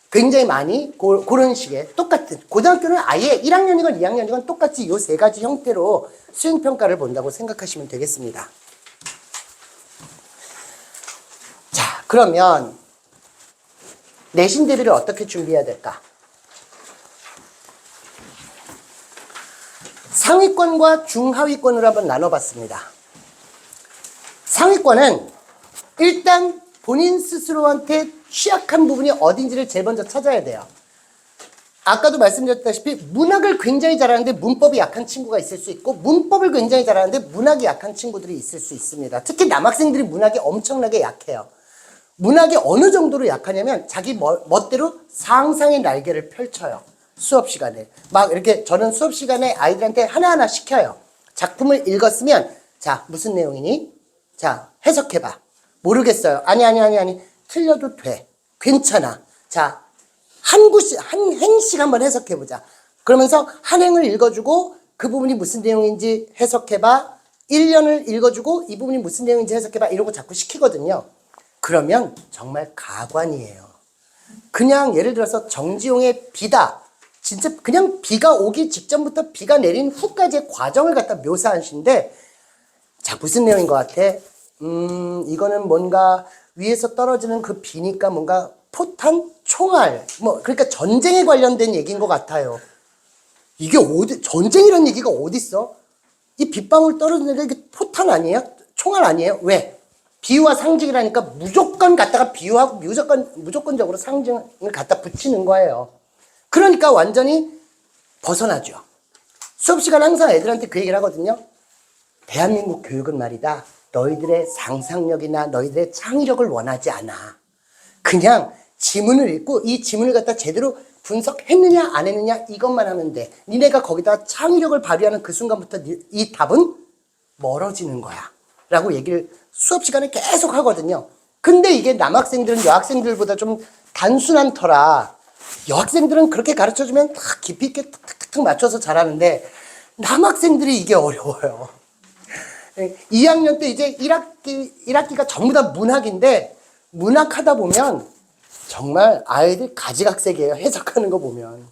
굉장히 많이 그런 식의 똑같은, 고등학교는 아예 1학년이건 2학년이건 똑같이 요 세 가지 형태로 수행평가를 본다고 생각하시면 되겠습니다. 자, 그러면 내신 대비를 어떻게 준비해야 될까? 상위권과 중하위권으로 한번 나눠봤습니다. 상위권은 일단 본인 스스로한테 취약한 부분이 어딘지를 제일 먼저 찾아야 돼요. 아까도 말씀드렸다시피 문학을 굉장히 잘하는데 문법이 약한 친구가 있을 수 있고 문법을 굉장히 잘하는데 문학이 약한 친구들이 있을 수 있습니다. 특히 남학생들이 문학이 엄청나게 약해요. 문학이 어느 정도로 약하냐면 자기 멋대로 상상의 날개를 펼쳐요. 수업 시간에. 막 이렇게 저는 수업 시간에 아이들한테 하나하나 시켜요. 작품을 읽었으면 자, 무슨 내용이니? 자, 해석해봐. 모르겠어요. 아니. 틀려도 돼. 괜찮아. 자, 한 행씩 한번 해석해보자. 그러면서 한 행을 읽어주고 그 부분이 무슨 내용인지 해석해봐. 1년을 읽어주고 이 부분이 무슨 내용인지 해석해봐. 이러고 자꾸 시키거든요. 그러면 정말 가관이에요. 그냥 예를 들어서 정지용의 비다. 진짜 그냥 비가 오기 직전부터 비가 내린 후까지의 과정을 갖다 묘사하신데 자, 무슨 내용인 것 같아? 이거는 뭔가 위에서 떨어지는 그 비니까 뭔가 포탄, 총알, 뭐 그러니까 전쟁에 관련된 얘기인 것 같아요. 이게 전쟁이라는 얘기가 어딨어? 이 빗방울 떨어지는 게 포탄 아니에요? 총알 아니에요? 왜? 비유와 상징이라니까 무조건 갖다가 비유하고 무조건적으로 상징을 갖다 붙이는 거예요. 그러니까 완전히 벗어나죠. 수업 시간 항상 애들한테 그 얘기를 하거든요. 대한민국 교육은 말이다. 너희들의 상상력이나 너희들의 창의력을 원하지 않아. 그냥 지문을 읽고 이 지문을 갖다 제대로 분석했느냐 안 했느냐 이것만 하면 돼. 니네가 거기다 창의력을 발휘하는 그 순간부터 이 답은 멀어지는 거야. 라고 얘기를 수업 시간에 계속 하거든요. 근데 이게 남학생들은 여학생들보다 좀 단순한 터라 여학생들은 그렇게 가르쳐주면 다 깊이 있게 탁탁탁 맞춰서 잘하는데 남학생들이 이게 어려워요. 2학년 때 이제 1학기가 전부 다 문학인데 문학 하다 보면 정말 아이들 가지각색이에요. 해석하는 거 보면.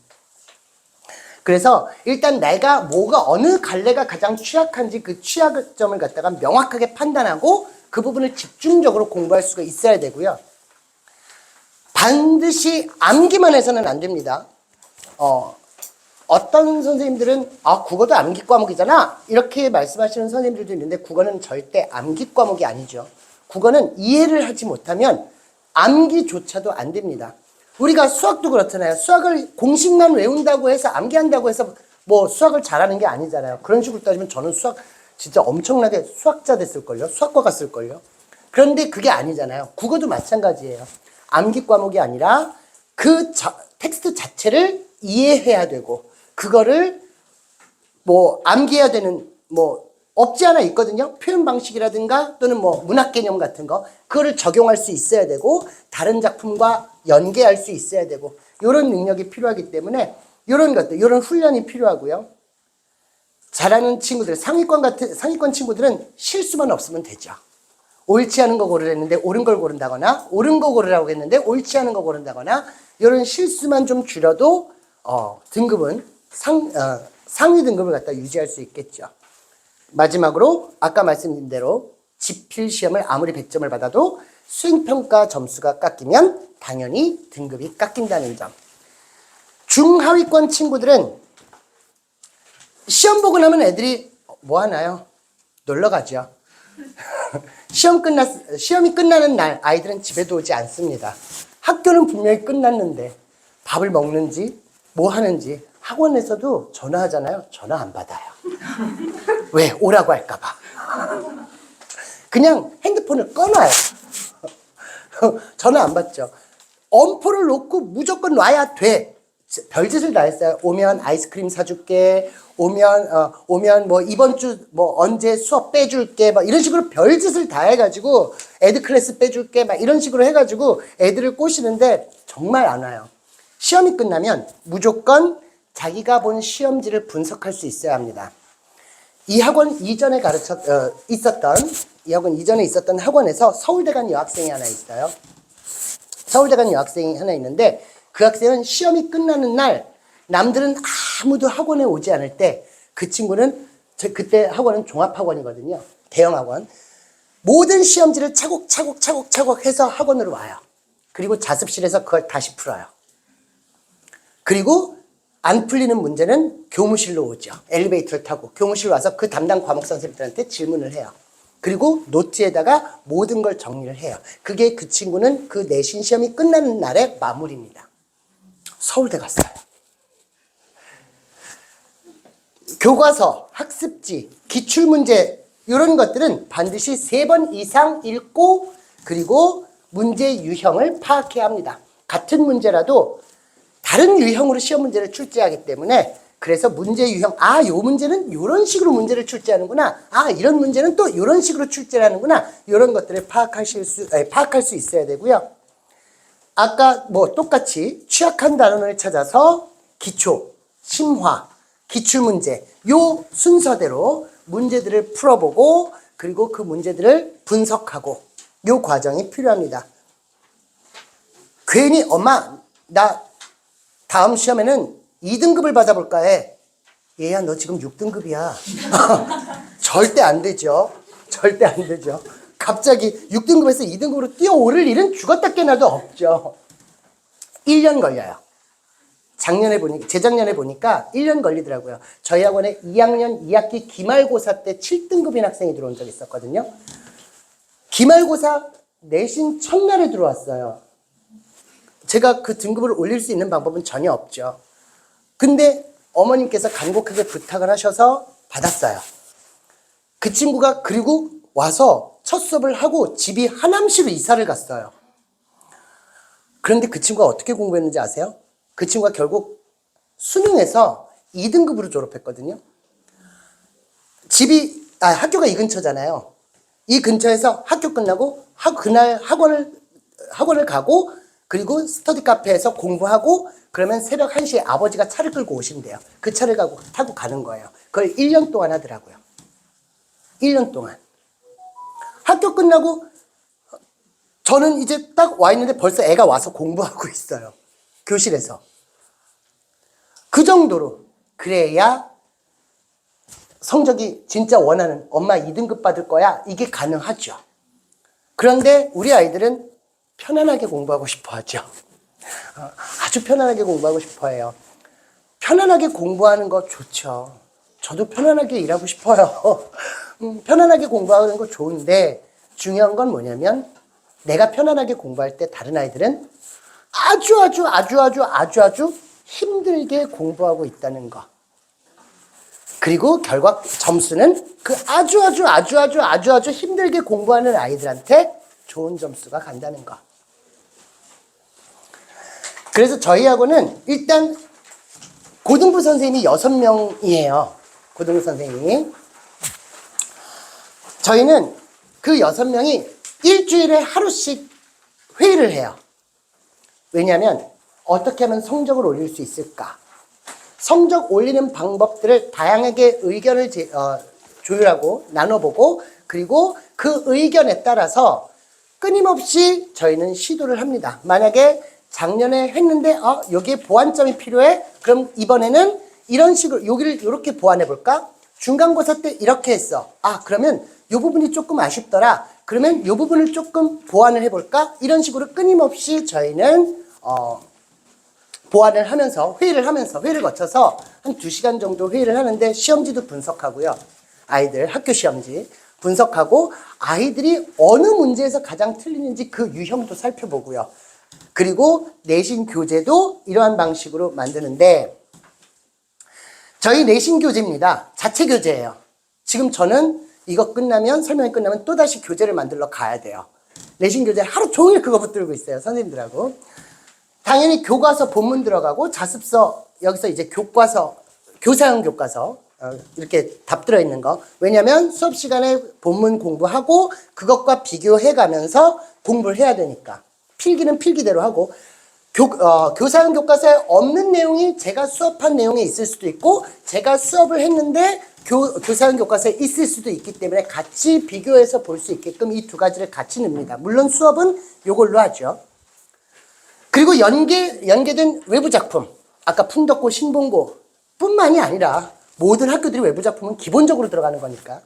그래서 일단 내가 어느 갈래가 가장 취약한지 그 취약점을 갖다가 명확하게 판단하고 그 부분을 집중적으로 공부할 수가 있어야 되고요. 반드시 암기만 해서는 안 됩니다. 어떤 선생님들은 국어도 암기 과목이잖아 이렇게 말씀하시는 선생님들도 있는데 국어는 절대 암기 과목이 아니죠. 국어는 이해를 하지 못하면 암기조차도 안 됩니다. 우리가 수학도 그렇잖아요. 수학을 공식만 외운다고 해서 암기한다고 해서 뭐 수학을 잘하는 게 아니잖아요. 그런 식으로 따지면 저는 수학 진짜 엄청나게 수학자 됐을걸요. 수학과 갔을걸요. 그런데 그게 아니잖아요. 국어도 마찬가지예요. 암기 과목이 아니라 그 텍스트 자체를 이해해야 되고 그거를 뭐 암기해야 되는 뭐 없지 않아 있거든요. 표현 방식이라든가 또는 뭐 문학 개념 같은 거 그거를 적용할 수 있어야 되고 다른 작품과 연계할 수 있어야 되고 이런 능력이 필요하기 때문에 이런 것들, 이런 훈련이 필요하고요. 잘하는 친구들, 상위권 친구들은 실수만 없으면 되죠. 옳지 않은 거 고르랬는데 옳은 걸 고른다거나 옳은 거 고르라고 했는데 옳지 않은 거 고른다거나 이런 실수만 좀 줄여도 등급은 상위 등급을 갖다 유지할 수 있겠죠. 마지막으로 아까 말씀드린 대로 지필 시험을 아무리 100점을 받아도 수행평가 점수가 깎이면 당연히 등급이 깎인다는 점. 중하위권 친구들은 시험 보고 나면 애들이 뭐 하나요? 놀러 가죠. 시험이 끝나는 날 아이들은 집에도 오지 않습니다. 학교는 분명히 끝났는데 밥을 먹는지 뭐 하는지 학원에서도 전화하잖아요. 전화 안 받아요. 왜? 오라고 할까 봐. 그냥 핸드폰을 꺼놔요. 전화 안 받죠. 엄포를 놓고 무조건 와야 돼. 별짓을 다 했어요. 오면 아이스크림 사줄게. 오면 뭐 이번 주 뭐 언제 수업 빼줄게. 막 이런 식으로 별짓을 다 해가지고 애드 클래스 빼줄게. 막 이런 식으로 해가지고 애들을 꼬시는데 정말 안 와요. 시험이 끝나면 무조건 자기가 본 시험지를 분석할 수 있어야 합니다. 이 학원 이전에 있었던 학원에서 서울대 간 여학생이 하나 있어요. 서울대 간 여학생이 하나 있는데 그 학생은 시험이 끝나는 날 남들은 아무도 학원에 오지 않을 때 그 친구는 그때 학원은 종합학원이거든요. 대형학원. 모든 시험지를 차곡차곡 해서 학원으로 와요. 그리고 자습실에서 그걸 다시 풀어요. 그리고 안 풀리는 문제는 교무실로 오죠. 엘리베이터를 타고 교무실로 와서 그 담당 과목 선생님들한테 질문을 해요. 그리고 노트에다가 모든 걸 정리를 해요. 그게 그 친구는 그 내신 시험이 끝나는 날의 마무리입니다. 서울대 갔어요. 교과서, 학습지, 기출문제 이런 것들은 반드시 3번 이상 읽고 그리고 문제 유형을 파악해야 합니다. 같은 문제라도 다른 유형으로 시험 문제를 출제하기 때문에 그래서 문제 유형, 요 문제는 이런 식으로 문제를 출제하는구나. 이런 문제는 또 이런 식으로 출제를 하는구나. 이런 것들을 파악할 수 있어야 되고요. 아까 뭐 똑같이 취약한 단원을 찾아서 기초, 심화, 기출문제 요 순서대로 문제들을 풀어보고 그리고 그 문제들을 분석하고 요 과정이 필요합니다. 괜히 엄마 나 다음 시험에는 2등급을 받아볼까 해. 얘야 너 지금 6등급이야. 절대 안 되죠. 절대 안 되죠. 갑자기 6등급에서 2등급으로 뛰어오를 일은 죽었다 깨나도 없죠. 1년 걸려요. 재작년에 보니까 1년 걸리더라고요. 저희 학원에 2학년 2학기 기말고사 때 7등급인 학생이 들어온 적이 있었거든요. 기말고사 내신 첫날에 들어왔어요. 제가 그 등급을 올릴 수 있는 방법은 전혀 없죠. 근데 어머님께서 간곡하게 부탁을 하셔서 받았어요. 그 친구가 그리고 와서 첫 수업을 하고 집이 하남시로 이사를 갔어요. 그런데 그 친구가 어떻게 공부했는지 아세요? 그 친구가 결국 수능에서 2등급으로 졸업했거든요. 학교가 이 근처잖아요. 이 근처에서 학교 끝나고 그날 학원을 가고 그리고 스터디 카페에서 공부하고 그러면 새벽 1시에 아버지가 차를 끌고 오신대요. 그 차를 타고 가는 거예요. 그걸 1년 동안 하더라고요. 1년 동안. 학교 끝나고 저는 이제 딱 와 있는데 벌써 애가 와서 공부하고 있어요. 교실에서. 그 정도로 그래야 성적이 진짜 원하는 엄마 2등급 받을 거야 이게 가능하죠. 그런데 우리 아이들은 편안하게 공부하고 싶어 하죠. 아주 편안하게 공부하고 싶어 해요. 편안하게 공부하는 거 좋죠. 저도 편안하게 일하고 싶어요. 편안하게 공부하는 거 좋은데 중요한 건 뭐냐면 내가 편안하게 공부할 때 다른 아이들은 아주 힘들게 공부하고 있다는 거. 그리고 결과 점수는 그 아주 힘들게 공부하는 아이들한테 좋은 점수가 간다는 거. 그래서 저희 학원은 일단 고등부 선생님이 6명이에요. 고등부 선생님이. 저희는 그 6명이 일주일에 하루씩 회의를 해요. 왜냐하면 어떻게 하면 성적을 올릴 수 있을까? 성적 올리는 방법들을 다양하게 의견을 조율하고 나눠보고 그리고 그 의견에 따라서 끊임없이 저희는 시도를 합니다. 만약에 작년에 했는데 여기에 보완점이 필요해? 그럼 이번에는 이런 식으로 여기를 이렇게 보완해 볼까? 중간고사 때 이렇게 했어. 그러면 이 부분이 조금 아쉽더라. 그러면 이 부분을 조금 보완을 해볼까? 이런 식으로 끊임없이 저희는 보완을 하면서 회의를 거쳐서 한 2시간 정도 회의를 하는데 시험지도 분석하고요. 아이들 학교 시험지 분석하고 아이들이 어느 문제에서 가장 틀리는지 그 유형도 살펴보고요. 그리고 내신 교재도 이러한 방식으로 만드는데 저희 내신 교재입니다. 자체 교재예요. 지금 저는 이거 끝나면 설명이 끝나면 또다시 교재를 만들러 가야 돼요. 내신 교재 하루 종일 그거 붙들고 있어요. 선생님들하고. 당연히 교과서 본문 들어가고 자습서 여기서 이제 교과서 교사용 교과서 이렇게 답 들어있는 거. 왜냐면 수업 시간에 본문 공부하고 그것과 비교해 가면서 공부를 해야 되니까. 필기는 필기대로 하고 교사용 교과서에 없는 내용이 제가 수업한 내용에 있을 수도 있고 제가 수업을 했는데 교사용 교과서에 있을 수도 있기 때문에 같이 비교해서 볼 수 있게끔 이 두 가지를 같이 넣습니다. 물론 수업은 이걸로 하죠. 그리고 연계된 외부 작품, 아까 풍덕고 신봉고 뿐만이 아니라 모든 학교들이 외부 작품은 기본적으로 들어가는 거니까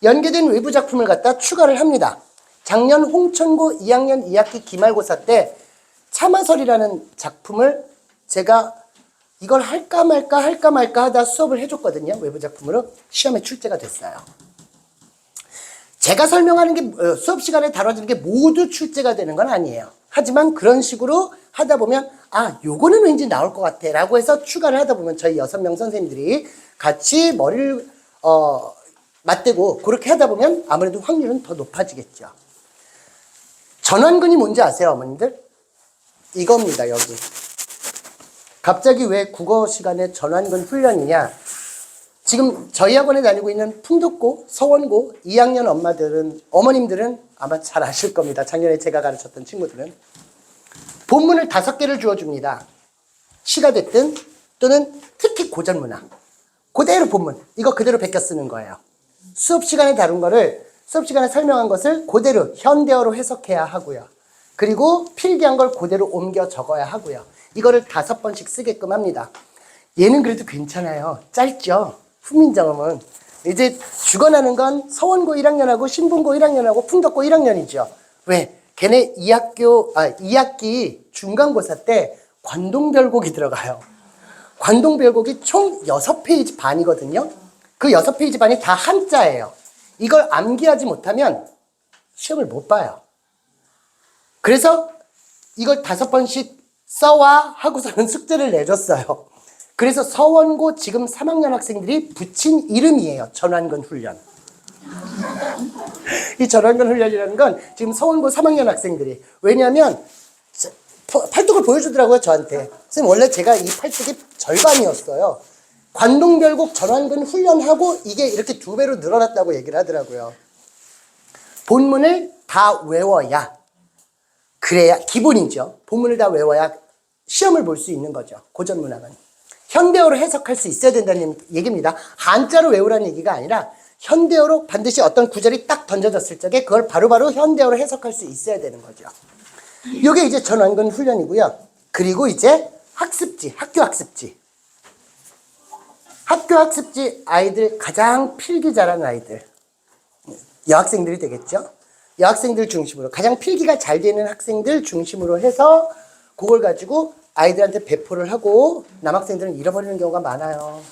연계된 외부 작품을 갖다 추가를 합니다. 작년 홍천고 2학년 2학기 기말고사 때 참화설이라는 작품을 제가 이걸 할까 말까 하다 수업을 해줬거든요. 외부 작품으로 시험에 출제가 됐어요. 제가 설명하는 게 수업 시간에 다뤄지는 게 모두 출제가 되는 건 아니에요. 하지만 그런 식으로 하다 보면 요거는 왠지 나올 것 같아 라고 해서 추가를 하다 보면 저희 6명 선생님들이 같이 머리를 맞대고 그렇게 하다 보면 아무래도 확률은 더 높아지겠죠. 전완근이 뭔지 아세요, 어머님들? 이겁니다, 여기. 갑자기 왜 국어 시간에 전완근 훈련이냐? 지금 저희 학원에 다니고 있는 풍덕고, 서원고 2학년 어머님들은 아마 잘 아실 겁니다. 작년에 제가 가르쳤던 친구들은. 본문을 5개를 주어줍니다. 시가 됐든 또는 특히 고전문학. 그대로 본문. 이거 그대로 베껴 쓰는 거예요. 수업 시간에 다룬 거를 수업 시간에 설명한 것을 그대로 현대어로 해석해야 하고요. 그리고 필기한 걸 그대로 옮겨 적어야 하고요. 이거를 5번씩 쓰게끔 합니다. 얘는 그래도 괜찮아요. 짧죠? 훈민정음은. 이제 죽어나는 건 서원고 1학년하고 신분고 1학년하고 풍덕고 1학년이죠. 왜? 걔네 2학기 중간고사 때 관동별곡이 들어가요. 관동별곡이 총 6페이지 반이거든요. 그 6페이지 반이 다 한자예요. 이걸 암기하지 못하면 시험을 못 봐요. 그래서 이걸 5번씩 써와 하고서는 숙제를 내줬어요. 그래서 서원고 지금 3학년 학생들이 붙인 이름이에요. 전완근 훈련. 이 전완근 훈련이라는 건 지금 서원고 3학년 학생들이. 왜냐하면 팔뚝을 보여주더라고요, 저한테. 선생님, 원래 제가 이 팔뚝이 절반이었어요. 관동별곡 전완근 훈련하고 이게 이렇게 2배로 늘어났다고 얘기를 하더라고요. 본문을 다 외워야, 그래야 기본이죠. 본문을 다 외워야 시험을 볼 수 있는 거죠. 고전문학은. 현대어로 해석할 수 있어야 된다는 얘기입니다. 한자로 외우라는 얘기가 아니라 현대어로 반드시 어떤 구절이 딱 던져졌을 적에 그걸 바로바로 현대어로 해석할 수 있어야 되는 거죠. 이게 이제 전완근 훈련이고요. 그리고 이제 학습지, 학교 학습지. 학교 학습지 아이들 가장 필기 잘하는 아이들. 여학생들이 되겠죠. 여학생들 중심으로 가장 필기가 잘 되는 학생들 중심으로 해서 그걸 가지고 아이들한테 배포를 하고 남학생들은 잃어버리는 경우가 많아요.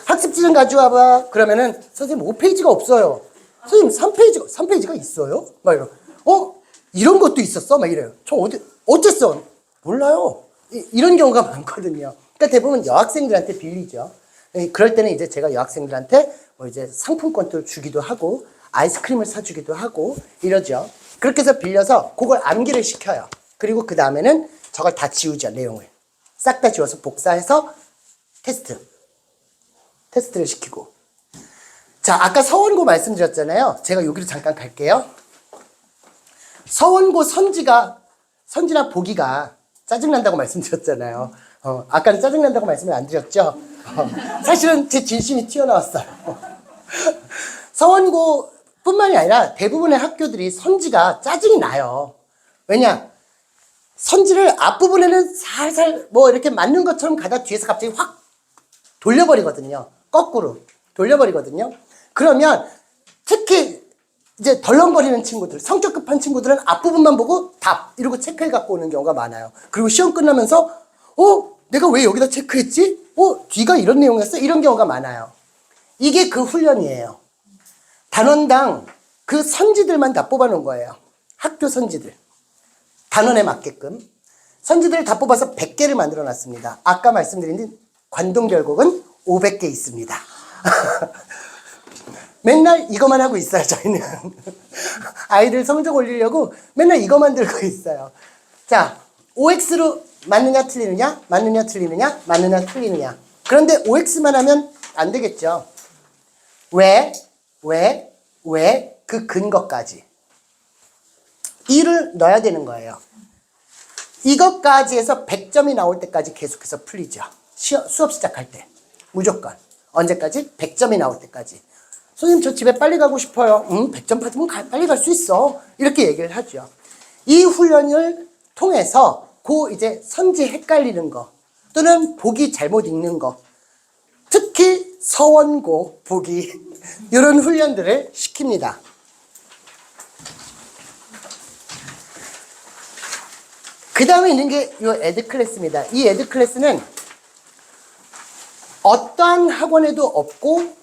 학습지 좀 가져와봐. 그러면은 선생님 5페이지가 없어요. 선생님 3페이지가 있어요? 막 이러. 이런 것도 있었어? 막 이래요. 저 어쨌어? 몰라요. 이런 경우가 많거든요. 그러니까 대부분 여학생들한테 빌리죠. 그럴 때는 이제 제가 여학생들한테 뭐 이제 상품권도 주기도 하고 아이스크림을 사주기도 하고 이러죠. 그렇게 해서 빌려서 그걸 암기를 시켜요. 그리고 그 다음에는 저걸 다 지우죠. 내용을. 싹 다 지워서 복사해서 테스트를 시키고. 자, 아까 서원고 말씀드렸잖아요. 제가 여기로 잠깐 갈게요. 서원고 선지나 보기가 짜증난다고 말씀드렸잖아요. 아까는 짜증난다고 말씀을 안 드렸죠? 사실은 제 진심이 튀어나왔어요. 서원고 뿐만이 아니라 대부분의 학교들이 선지가 짜증이 나요. 왜냐? 선지를 앞부분에는 살살 뭐 이렇게 맞는 것처럼 가다 뒤에서 갑자기 확 돌려버리거든요. 거꾸로 돌려버리거든요. 그러면 특히 이제 덜렁거리는 친구들, 성격 급한 친구들은 앞부분만 보고 답 이러고 체크해 갖고 오는 경우가 많아요. 그리고 시험 끝나면서 내가 왜 여기다 체크했지? 뒤가 이런 내용이었어? 이런 경우가 많아요. 이게 그 훈련이에요. 단원당 그 선지들만 다 뽑아놓은 거예요. 학교 선지들. 단원에 맞게끔. 선지들을 다 뽑아서 100개를 만들어 놨습니다. 아까 말씀드린 관동결국은 500개 있습니다. 맨날 이거만 하고 있어요, 저희는. 아이들 성적 올리려고 맨날 이거만 들고 있어요. 자, OX로 맞느냐 틀리느냐, 맞느냐 틀리느냐, 맞느냐 틀리느냐. 그런데 OX만 하면 안 되겠죠. 왜, 그 근거까지. 이를 넣어야 되는 거예요. 이것까지 해서 100점이 나올 때까지 계속해서 풀리죠. 수업 시작할 때. 무조건. 언제까지? 100점이 나올 때까지. 선생님, 저 집에 빨리 가고 싶어요. 100점 받으면 빨리 갈 수 있어. 이렇게 얘기를 하죠. 이 훈련을 통해서 이제 선지 헷갈리는 거 또는 보기 잘못 읽는 거, 특히 서원고 보기 이런 훈련들을 시킵니다. 그 다음에 있는 게 이 에드클래스입니다. 이 에드클래스는 어떠한 학원에도 없고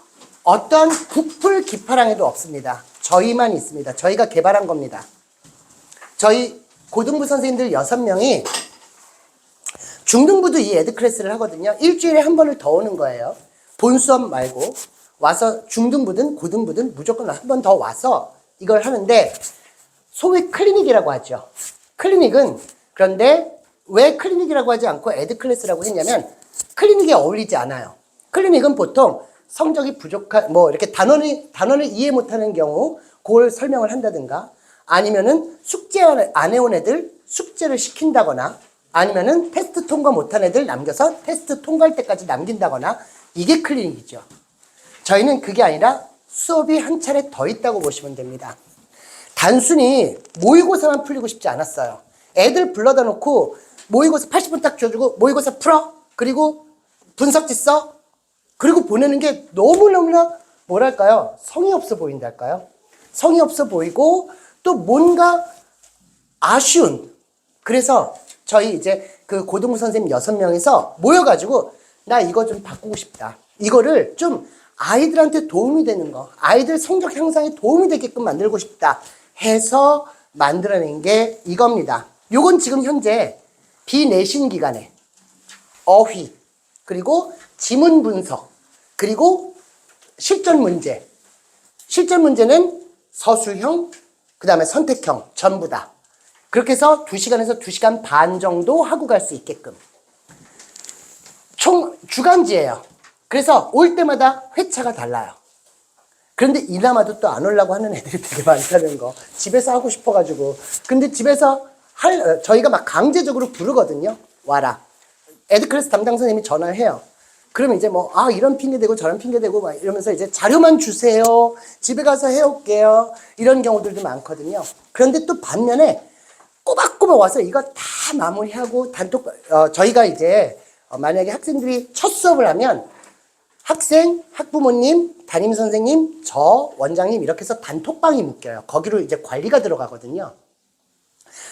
어떠한 국풀 기파랑에도 없습니다. 저희만 있습니다. 저희가 개발한 겁니다. 저희 고등부 선생님들 6명이 중등부도 이 에드클래스를 하거든요. 일주일에 한 번을 더 오는 거예요. 본 수업 말고 와서 중등부든 고등부든 무조건 한 번 더 와서 이걸 하는데 소위 클리닉이라고 하죠. 클리닉은 그런데 왜 클리닉이라고 하지 않고 에드클래스라고 했냐면 클리닉에 어울리지 않아요. 클리닉은 보통 성적이 부족한 이렇게 단원을 이해 못하는 경우 그걸 설명을 한다든가 아니면은 숙제 안 해온 애들 숙제를 시킨다거나 아니면은 테스트 통과 못한 애들 남겨서 테스트 통과할 때까지 남긴다거나 이게 클리닉이죠. 저희는 그게 아니라 수업이 한 차례 더 있다고 보시면 됩니다. 단순히 모의고사만 풀리고 싶지 않았어요. 애들 불러다 놓고 모의고사 80분 딱 줘주고 모의고사 풀어. 그리고 분석지 써. 그리고 보내는 게 너무너무나 뭐랄까요? 성의 없어 보인달까요? 성의 없어 보이고 또 뭔가 아쉬운. 그래서 저희 이제 그 고등부 선생님 6명이서 모여가지고 나 이거 좀 바꾸고 싶다. 이거를 좀 아이들한테 도움이 되는 거, 아이들 성적 향상에 도움이 되게끔 만들고 싶다 해서 만들어낸 게 이겁니다. 요건 지금 현재 비내신 기간에 어휘, 그리고 지문 분석, 그리고 실전 문제. 실전 문제는 서술형, 그 다음에 선택형 전부 다. 그렇게 해서 2시간에서 2시간 반 정도 하고 갈 수 있게끔. 총 주간지예요. 그래서 올 때마다 회차가 달라요. 그런데 이나마도 또 안 오려고 하는 애들이 되게 많다는 거. 집에서 하고 싶어가지고. 근데 집에서 저희가 막 강제적으로 부르거든요. 와라. 에드클래스 담당 선생님이 전화를 해요. 그러면 이제 이런 핑계 대고 저런 핑계 대고 막 이러면서 이제 자료만 주세요. 집에 가서 해올게요. 이런 경우들도 많거든요. 그런데 또 반면에 꼬박꼬박 와서 이거 다 마무리하고 저희가 이제 만약에 학생들이 첫 수업을 하면 학생, 학부모님, 담임선생님, 저, 원장님 이렇게 해서 단톡방이 묶여요. 거기로 이제 관리가 들어가거든요.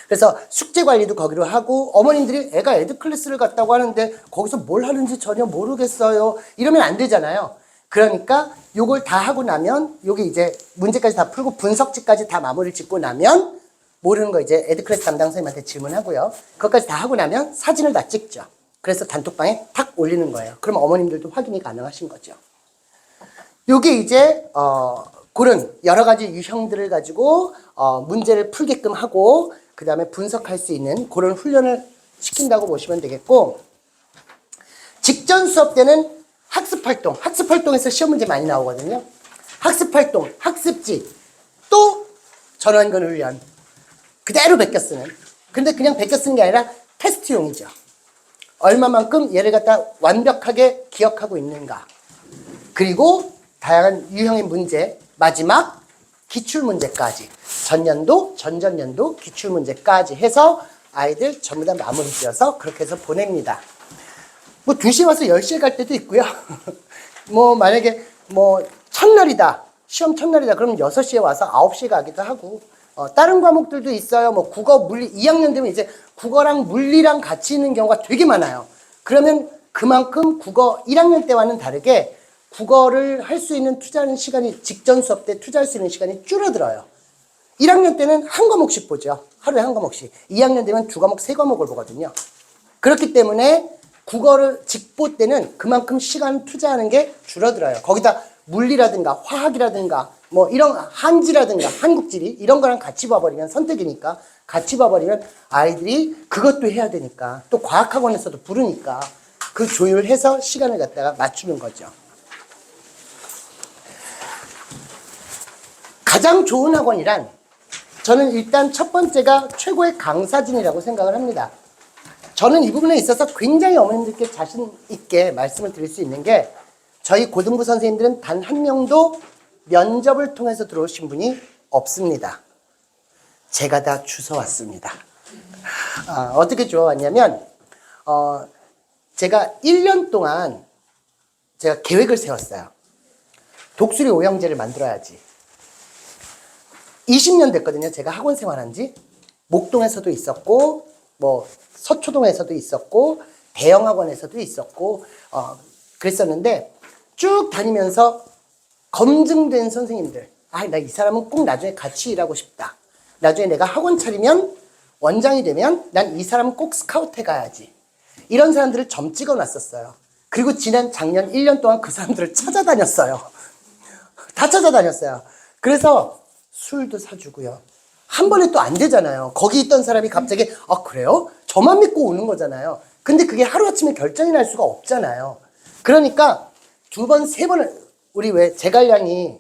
그래서 숙제 관리도 거기로 하고 어머님들이 애가 에드클래스를 갔다고 하는데 거기서 뭘 하는지 전혀 모르겠어요. 이러면 안 되잖아요. 그러니까 요걸 다 하고 나면 여기 이제 문제까지 다 풀고 분석지까지 다 마무리를 짓고 나면 모르는 거 이제 에드클래스 담당 선생님한테 질문하고요. 그것까지 다 하고 나면 사진을 다 찍죠. 그래서 단톡방에 탁 올리는 거예요. 그럼 어머님들도 확인이 가능하신 거죠. 요게 이제 그런 여러 가지 유형들을 가지고 문제를 풀게끔 하고 그 다음에 분석할 수 있는 그런 훈련을 시킨다고 보시면 되겠고, 직전 수업 때는 학습활동, 학습활동에서 시험 문제 많이 나오거든요. 학습활동, 학습지, 또 전완근 훈련 그대로 베껴 쓰는. 근데 그냥 베껴 쓰는 게 아니라 테스트용이죠. 얼마만큼 얘를 갖다 완벽하게 기억하고 있는가. 그리고 다양한 유형의 문제, 마지막 기출문제까지, 전년도, 전전년도 기출문제까지 해서 아이들 전부 다 마무리 지어서 그렇게 해서 보냅니다. 뭐 2시에 와서 10시에 갈 때도 있고요. 뭐 만약에 뭐 첫날이다, 시험 첫날이다 그러면 6시에 와서 9시에 가기도 하고, 다른 과목들도 있어요. 뭐 국어, 물리, 2학년 되면 이제 국어랑 물리랑 같이 있는 경우가 되게 많아요. 그러면 그만큼 국어 1학년 때와는 다르게 국어를 할 수 있는 투자하는 시간이, 직전 수업 때 투자할 수 있는 시간이 줄어들어요. 1학년 때는 한 과목씩 보죠. 하루에 한 과목씩. 2학년 되면 2과목, 3과목을 보거든요. 그렇기 때문에 국어를 직보 때는 그만큼 시간 투자하는 게 줄어들어요. 거기다 물리라든가 화학이라든가 뭐 이런 한지라든가 한국지리 이런 거랑 같이 봐버리면, 선택이니까 같이 봐버리면 아이들이 그것도 해야 되니까, 또 과학학원에서도 부르니까 그 조율해서 시간을 갖다가 맞추는 거죠. 가장 좋은 학원이란, 저는 일단 첫 번째가 최고의 강사진이라고 생각을 합니다. 저는 이 부분에 있어서 굉장히 어머님들께 자신 있게 말씀을 드릴 수 있는 게, 저희 고등부 선생님들은 단 한 명도 면접을 통해서 들어오신 분이 없습니다. 제가 다 주워왔습니다. 어떻게 주워왔냐면, 제가 1년 동안 제가 계획을 세웠어요. 독수리 오형제를 만들어야지. 20년 됐거든요. 제가 학원 생활한 지. 목동에서도 있었고, 뭐 서초동에서도 있었고, 대형학원에서도 있었고, 그랬었는데 쭉 다니면서 검증된 선생님들, 나 이 사람은 꼭 나중에 같이 일하고 싶다. 나중에 내가 학원 차리면, 원장이 되면 난 이 사람은 꼭 스카우트 해가야지. 이런 사람들을 점 찍어놨었어요. 그리고 지난 작년 1년 동안 그 사람들을 찾아다녔어요. 다 찾아다녔어요. 그래서 술도 사주고요. 한 번에 또 안 되잖아요. 거기 있던 사람이 갑자기 그래요? 저만 믿고 오는 거잖아요. 근데 그게 하루아침에 결정이 날 수가 없잖아요. 그러니까 2번, 3번을, 우리 왜 제갈량이,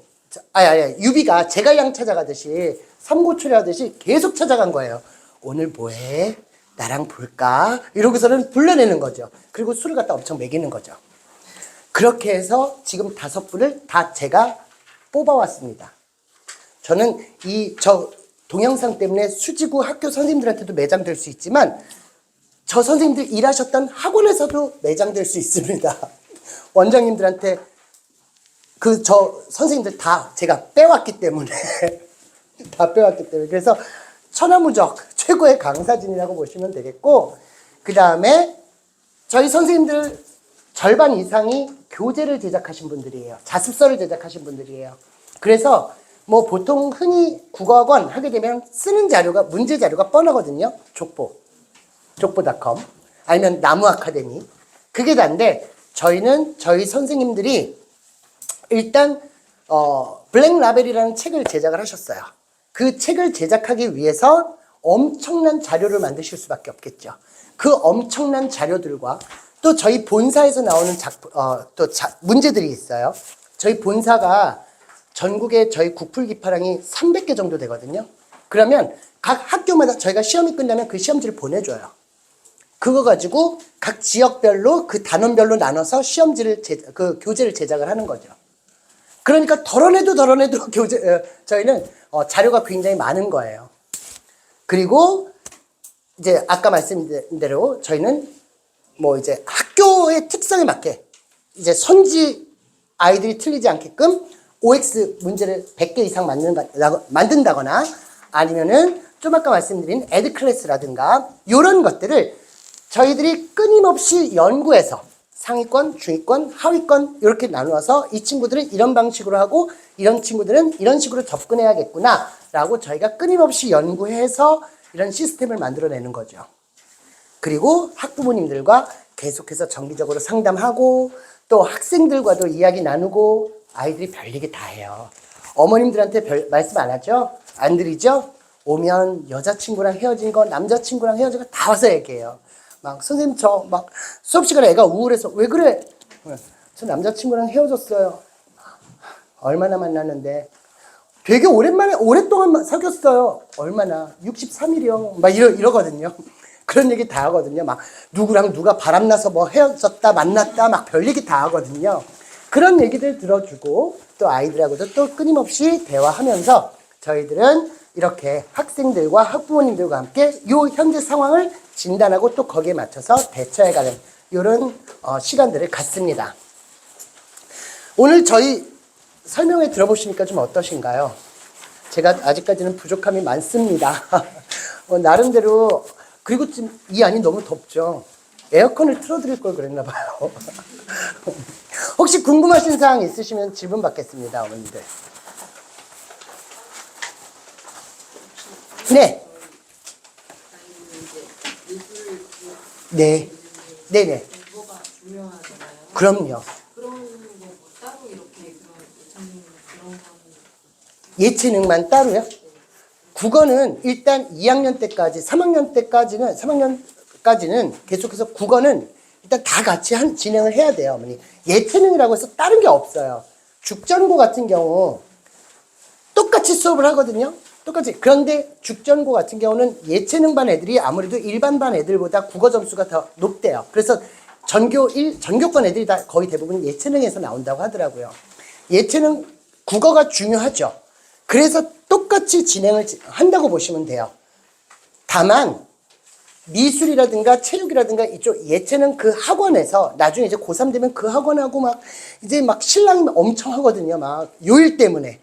유비가 제갈량 찾아가듯이 삼고초려하듯이 계속 찾아간 거예요. 오늘 뭐해? 나랑 볼까? 이러고서는 불러내는 거죠. 그리고 술을 갖다 엄청 먹이는 거죠. 그렇게 해서 지금 5분을 다 제가 뽑아왔습니다. 저는 저 동영상 때문에 수지구 학교 선생님들한테도 매장될 수 있지만, 저 선생님들 일하셨던 학원에서도 매장될 수 있습니다. 원장님들한테 저 선생님들 다 제가 빼왔기 때문에 다 빼왔기 때문에, 그래서 천하무적 최고의 강사진이라고 보시면 되겠고, 그 다음에 저희 선생님들 절반 이상이 교재를 제작하신 분들이에요. 자습서를 제작하신 분들이에요. 그래서 뭐 보통 흔히 국어학원 하게 되면 쓰는 자료가, 문제 자료가 뻔하거든요. 족보닷컴 아니면 나무아카데미, 그게 다인데, 저희는 저희 선생님들이 일단 블랙라벨이라는 책을 제작을 하셨어요. 그 책을 제작하기 위해서 엄청난 자료를 만드실 수밖에 없겠죠. 그 엄청난 자료들과 또 저희 본사에서 나오는 문제들이 있어요. 저희 본사가 전국에 저희 국풀기파랑이 300개 정도 되거든요. 그러면 각 학교마다 저희가 시험이 끝나면 그 시험지를 보내줘요. 그거 가지고 각 지역별로 그 단원별로 나눠서 시험지를 교재를 제작을 하는 거죠. 그러니까 덜어내도 저희는 자료가 굉장히 많은 거예요. 그리고 이제 아까 말씀드린 대로 저희는 뭐 이제 학교의 특성에 맞게 이제 선지 아이들이 틀리지 않게끔 OX 문제를 100개 이상 만든다거나, 아니면은 좀 아까 말씀드린 에드클래스라든가 이런 것들을 저희들이 끊임없이 연구해서 상위권, 중위권, 하위권 이렇게 나누어서 이 친구들은 이런 방식으로 하고 이런 친구들은 이런 식으로 접근해야겠구나 라고 저희가 끊임없이 연구해서 이런 시스템을 만들어내는 거죠. 그리고 학부모님들과 계속해서 정기적으로 상담하고, 또 학생들과도 이야기 나누고, 아이들이 별얘기 다 해요. 어머님들한테 말씀 안 하죠? 안 드리죠? 오면 여자친구랑 헤어진 거, 남자친구랑 헤어진 거 다 와서 얘기해요. 막 선생님 저 막 수업 시간에 애가 우울해서 왜 그래? 저 남자친구랑 헤어졌어요. 얼마나 만났는데? 되게 오랫동안 사귀었어요. 얼마나? 63일이요. 막 이러거든요. 그런 얘기 다 하거든요. 막 누구랑 누가 바람나서 뭐 헤어졌다 만났다 막 별 얘기 다 하거든요. 그런 얘기들 들어주고, 또 아이들하고도 또 끊임없이 대화하면서 저희들은 이렇게 학생들과 학부모님들과 함께 요 현재 상황을 진단하고 또 거기에 맞춰서 대처해가는 이런 시간들을 갖습니다. 오늘 저희 설명회 들어보시니까 좀 어떠신가요? 제가 아직까지는 부족함이 많습니다. 나름대로 그리고 지금 이 안이 너무 덥죠. 에어컨을 틀어드릴 걸 그랬나 봐요. 혹시 궁금하신 사항 있으시면 질문 받겠습니다, 어머님들. 네. 네. 네네. 정보가 중요하잖아요. 그럼요. 그런 거 뭐 따로 이렇게 그런 예체능 그런 거는 예체능만 따로요? 국어는 일단 2학년 때까지, 3학년 때까지는, 3학년까지는 계속해서 국어는 일단 다 같이 진행을 해야 돼요, 어머니. 예체능이라고 해서 다른 게 없어요. 죽전고 같은 경우 똑같이 수업을 하거든요. 똑같이. 그런데 죽전고 같은 경우는 예체능반 애들이 아무래도 일반반 애들보다 국어 점수가 더 높대요. 그래서 전교권 애들이 다 거의 대부분 예체능에서 나온다고 하더라고요. 예체능, 국어가 중요하죠. 그래서 똑같이 진행을 한다고 보시면 돼요. 다만 미술이라든가 체육이라든가 이쪽 예체능 그 학원에서 나중에 이제 고3 되면 그 학원하고 막 이제 막 신랑이 엄청 하거든요. 막 요일 때문에.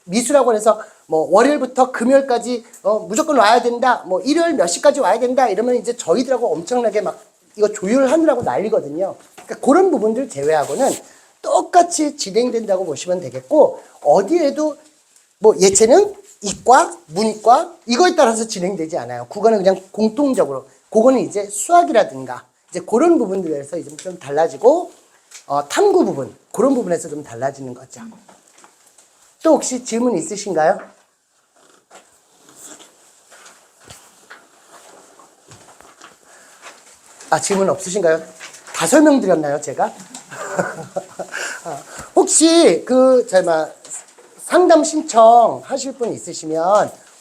미술학원에서 뭐 월요일부터 금요일까지 무조건 와야 된다. 뭐 일요일 몇 시까지 와야 된다. 이러면 이제 저희들하고 엄청나게 막 이거 조율하느라고 난리거든요. 그러니까 그런 부분들 제외하고는 똑같이 진행된다고 보시면 되겠고, 어디에도 뭐 예체능, 이과, 문과 이거에 따라서 진행되지 않아요. 국어는 그냥 공통적으로. 그거는 이제 수학이라든가 이제 그런 부분들에서 이제 좀 달라지고, 탐구 부분 그런 부분에서 좀 달라지는 거죠. 또 혹시 질문 있으신가요? 질문 없으신가요? 다 설명드렸나요, 제가? 혹시 상담 신청하실 분 있으시면